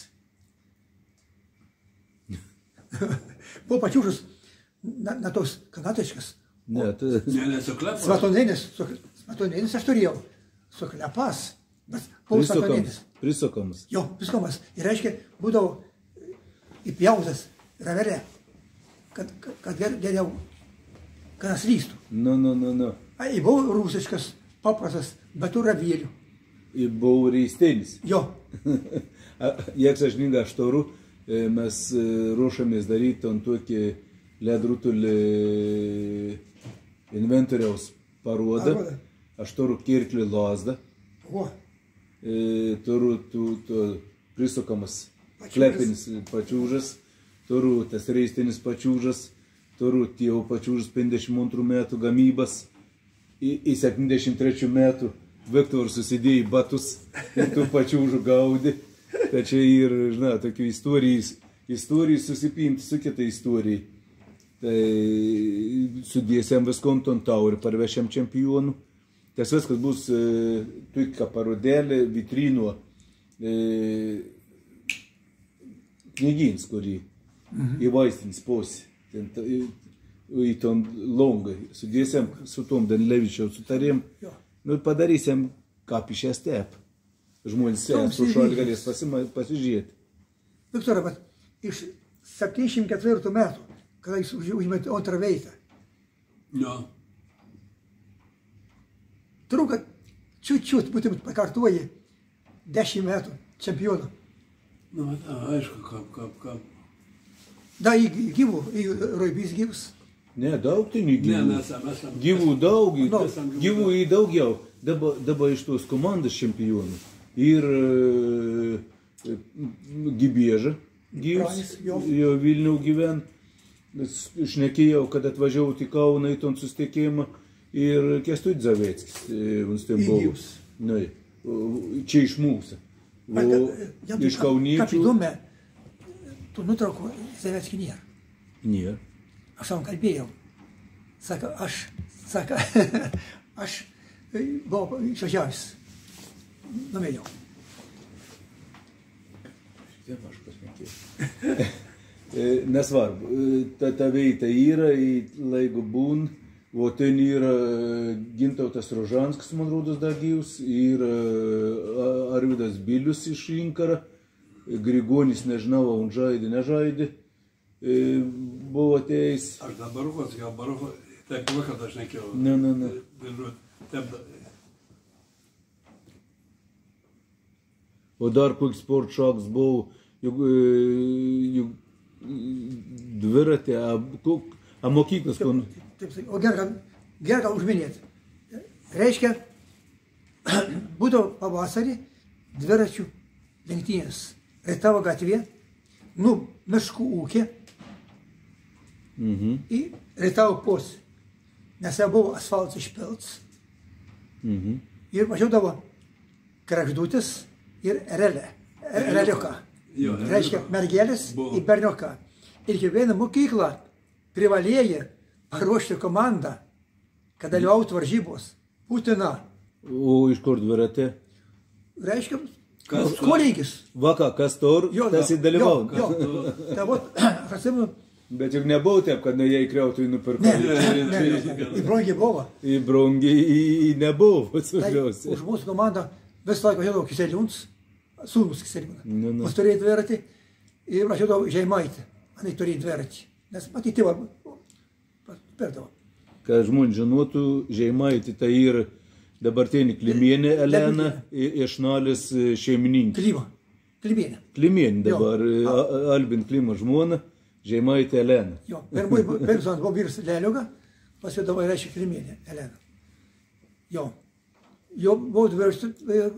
Buvo pačiūžus, ne tos kanatiškas. Ne, su klepas. Smetonėnis aš turėjau. Su klepas, bet buvo smetonėnis. Prisokamas. Jo, prisokamas. Ir reiškia, būdavo įpjautas ravelė. kad geriau, kad neslystų. Nu. Ai, buvo rusiškas, paprastas, bet tų ravėlių. I buvo reistenis. Jo. Jak sąžininga, aš toru, mes ruošamės daryti ant tokį ledrutulį inventoriaus parodą. Aš toru kirklį lazdą. O. Toru prisukamas klepinis pačiūžas. Toru tas reistinis pačiūžas. Toru jau pačiūžas 52 metų gamybas. Į 73 metų Viktor susidėjo batus ir tų pačiūžų gaudė. Tai čia ir, žinai, tokių istorijų susipinti su kita istorija. Tai sudėsiam viskom ton taurį, parvešiam čempionų. Tas viskas bus tuika parodėlė vitrino knygins, kurį įvaistins posi. Į ton longą. Sudėsiam su tom Danilevičiaus sutarėm. Nu ir padarysim kapišę step. Žmonės sėdės pro šalį galės pasižiūrėti. Viktorai, bet iš 74 metų, kada jūs užimėte antrą vietą. Jo. Turiu, kad čiut būtumėt pakartoję 10 metų čempioną. Nu, aišku, kaip. Da, į gyvų, į Roibys gyvus. Ne, daug tai ne gyvų. Ne, mes esam. Gyvų daug, No. gyvų į daugiau. Dabar iš tos komandos čempionų. Ir Gibieža, gyvus, jo Vilniau gyven. Šnekėjau, kad atvažiavau į Kauną į ton susitikimą. Ir Kęstutis Zaveckis, mums ten buvo. Čia iš mūsų. Iš Kauniečių. Kaip įdomu, tu nutraukų Zaveckį nėra. Nėra. Aš tam kalbėjau. Sako, aš buvau išvažiavęs. Numėjau. Šiandien aš pasmekėjau. Nesvarbu. Ta veita yra, laiko būn. O ten yra Gintautas Rožanskas, man rodos, dagyvus. Ir Arvydas Bilius iš Inkara. Grigonis nežinau, un žaidė, nežaidė. Buvo atėjęs. Aš dar Baruchas, gal Baruchas, taip vakar aš nekėjau. Ne. O dar koks sport šoks buvo, juk dviratė, a mokyklas, O gerai užminėti. Reiškia, būdavo pavasarį dviračių lenktynės. Rytavo gatvė, miškų ūkė, į rytavo posį. Nes jau buvo asfaltas išpilts. Ir važiuodavo kregždutis ir reliuką. Reiškia, mergelės į berniuką. Ir kiekvieną mokyklą privalėjo paruošti komandą, kad dalyvautų varžybos. Būtina. O iš kur dviratė? Reiškia, skolygis. Vaka, kas tur, tas įdalyvau. Tai vat, aš atsimenu. Bet juk nebuvo taip, kad jie įkriautų į nupirką. Ne. Į brongį buvo. Į brongį nebuvo. Tai už mūsų komandą visą laiką važiuodavo Kiseliūns, sūnus Kiseliūnas. Mums turėjo dviratį ir važiuodavo Žeimaitį. Manai turėjo dviratį. Nes matyti tėvą perdavo. Kad žmonės žinotų, Žeimaitį tai yra dabartinį Klimienė Elena iš Nalis šeimininkė. Klimienė dabar, Albin Klima žmona, Žeimaitė Elena. Jo, pirmas buvo vyras Leliuga, pasidavo reiškia Klimienė Elena. Jo buvo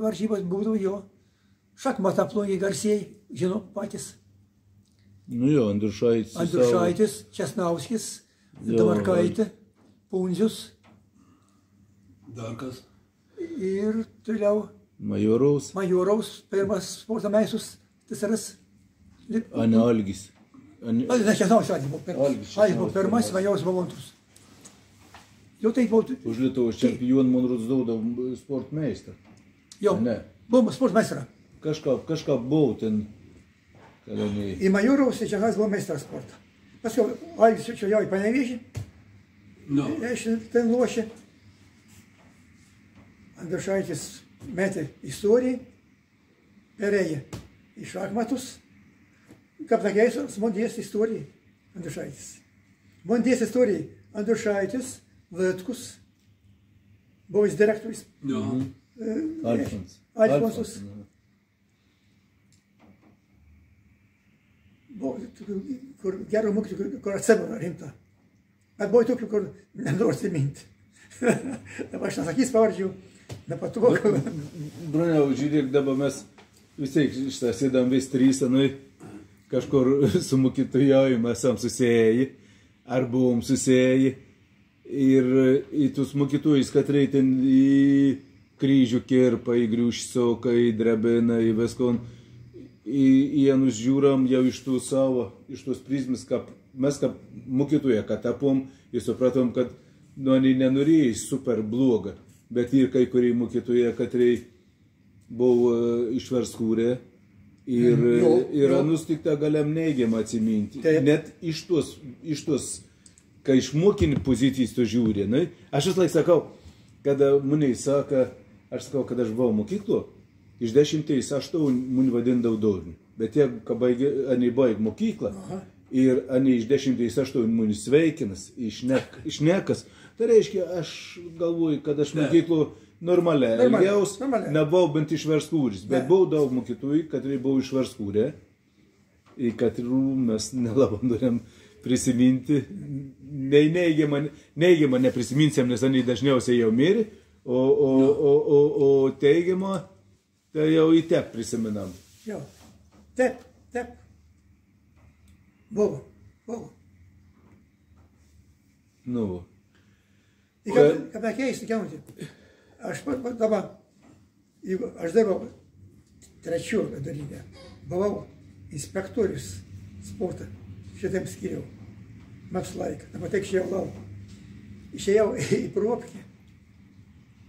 varžybos, būdavo jo. Šachmatą plongiai garsiai, žino patys. Nu jo, Andriušaitis, Česnauskis, Damarkaitė, Pundzius. Darkas. Ir toliau Majoraus, pirmas sporto meistras, TSRS. Algis. Česnauskis buvo pirmas, Majoras buvo antras. Jau tai buvo... Už Lietuvos čempioną, man rodos, duodavo sportmeistrą. Jo, buvo sportmeistrą. Kažką buvo ten. Į Majoraus Česnauskis buvo meistras sportą. Paskui Algis čia jau į Panevėžį. Ten lošė. Andriušaitis metė istoriją, perėjo į šachmatus. Kaip sakėjus, smodės istoriją Andriušaitis. Man dėstė istorijai. Andriušaitis, Vaitkus, buvęs direktorius. Jo. Alfonsas. Buvo tokių, kur gerų mokytojų, kur atsimena rimta. Bet buvo tokių, kur nenoriu atsiminti. Dabar aš nesakys pavardžių, nepatogu. Broniau, žiūrėk, dabar mes vis tiek sėdam vis trys, kažkur su mokytojaujim esam susėję, ar buvom susėję. Ir į tus mokytojus, kad reitin į kryžių kirpą, į griušsoką, į drebeną, į viskon. Į janus žiūram jau iš tų savo, iš tos prizmės, kad mes kaip mokytoje, kad tapom ir supratom, kad nenorėjai super blogą, bet ir kai kurie mokytoje, kad buvo išverskūrė ir anus tik tą galim neigiamą atsiminti. Net iš tos, kai iš mokinį pozicijos to žiūri. Aš vis laik sakau, kada mane sako, aš sakau, kad aš buvau mokyklo, iš 10-8 mane vadindavo Dorniu. Bet jeigu, kai baig mokyklą, ir iš 10-8 mane sveikinas, išnekas, tai reiškia, aš galvoju, kad aš mokyklo normaliai elgiaus, nebuvau bent išverskūris, bet buvau daug mokytojų, kad buvau išverskūrė, ir kad mes nelabai norėjom prisiminti, neigiamą neprisiminsim, nes anai dažniausiai jau mirė, o teigiamą, tai jau į tep prisiminam. Jo, tep. Buvo. Nu. Kad nekeisti, kiaunti. Aš dabar, jeigu aš dirbau trečių dalykę, buvau inspektorius sportą, šitiem skiriau. Metus laiką, dabar tik išėjau lauk. Išėjau į Propkę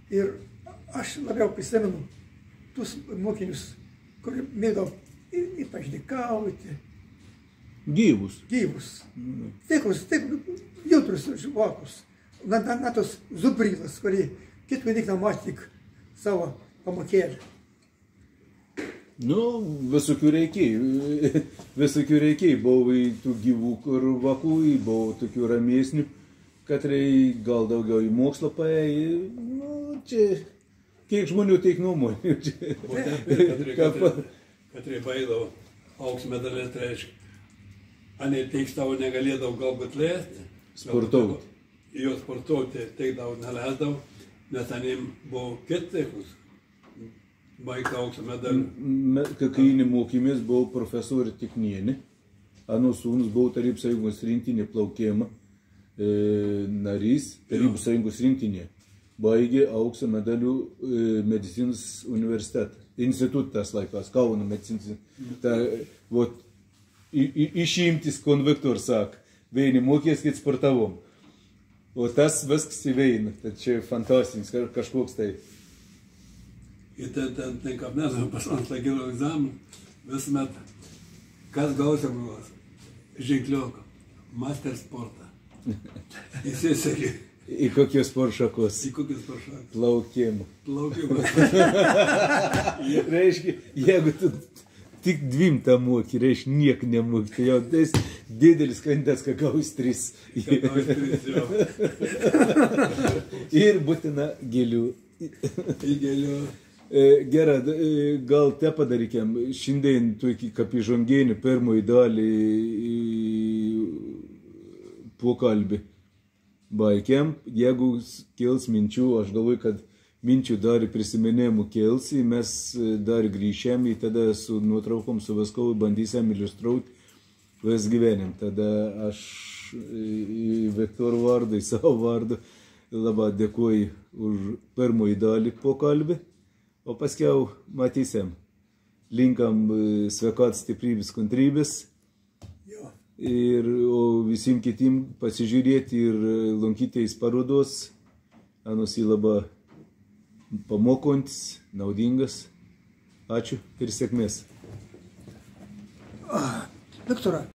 ir aš labiau prisimenu tus mokinius, kurie mėgdavo ypač dykauti. Gyvus. Tikrus, jautrus žmogus. Na tos zubrylas, kurie kitą dieną matė tik savo pamokėlį. Nu, visokių reikėjo. Buvo tų gyvų vakų, buvo tokių ramesnių, kad gal daugiau į mokslą paėjo. Nu, čia kiek žmonių teik nuomonių. Kad baigdavo aukso medalės, tai reiškia, anei teikstavo negalėdavo galbūt lėsti. Sportauti. Jo sportuoti teikdavo neleisdavo, nes anim buvo kitaikus. Baigta aukso medalį. Kai mokėmės, buvo profesorė Tiknienė. Ano sūnus buvo Tarybų sąjungos rinktinė plaukėma narys. Tarybų sąjungos rinktinė. Baigė aukso medalių medicinos universitetą. Institutas laikas, Kauno medicinos. Išimtis konvektor sak. Vieni mokės, kad sportavom. O tas viskas įveina. Tai čia fantastinis kažkoks tai. Ir ten kaip nesam pas ant laikino egzaminų, visuomet, kas gausia buvo ženklioko, master sportą. Įsisekė. Į kokius sporšakos? Į kokius sporšakos? Plaukimą. Reiškia, jeigu tu tik 2 tą moki, reiškia niek nemoki, tai jau tas didelis kandidatas, kad gaus 3. Ir būtina gėlių. Į gėlių. Gerai, gal te padarykėm, šiandien tu kaip įžanginį pirmąjį dalį pokalbį baigėm. Jeigu kils minčių, aš galvoju, kad minčių dar prisiminimų kils, mes dar grįšėm į tada su nuotraukom, su viską bandysim iliustruoti vis gyvenim. Tada aš į Viktorų vardą, į savo vardą labai dėkuoju už pirmąjį dalį pokalbį. O paskiau matysim. Linkam sveikatos, stiprybės, kantrybės. O visiems kitim pasižiūrėti ir lankytis parodos. Anos jį labai pamokantis, naudingas. Ačiū ir sėkmės. Viktora.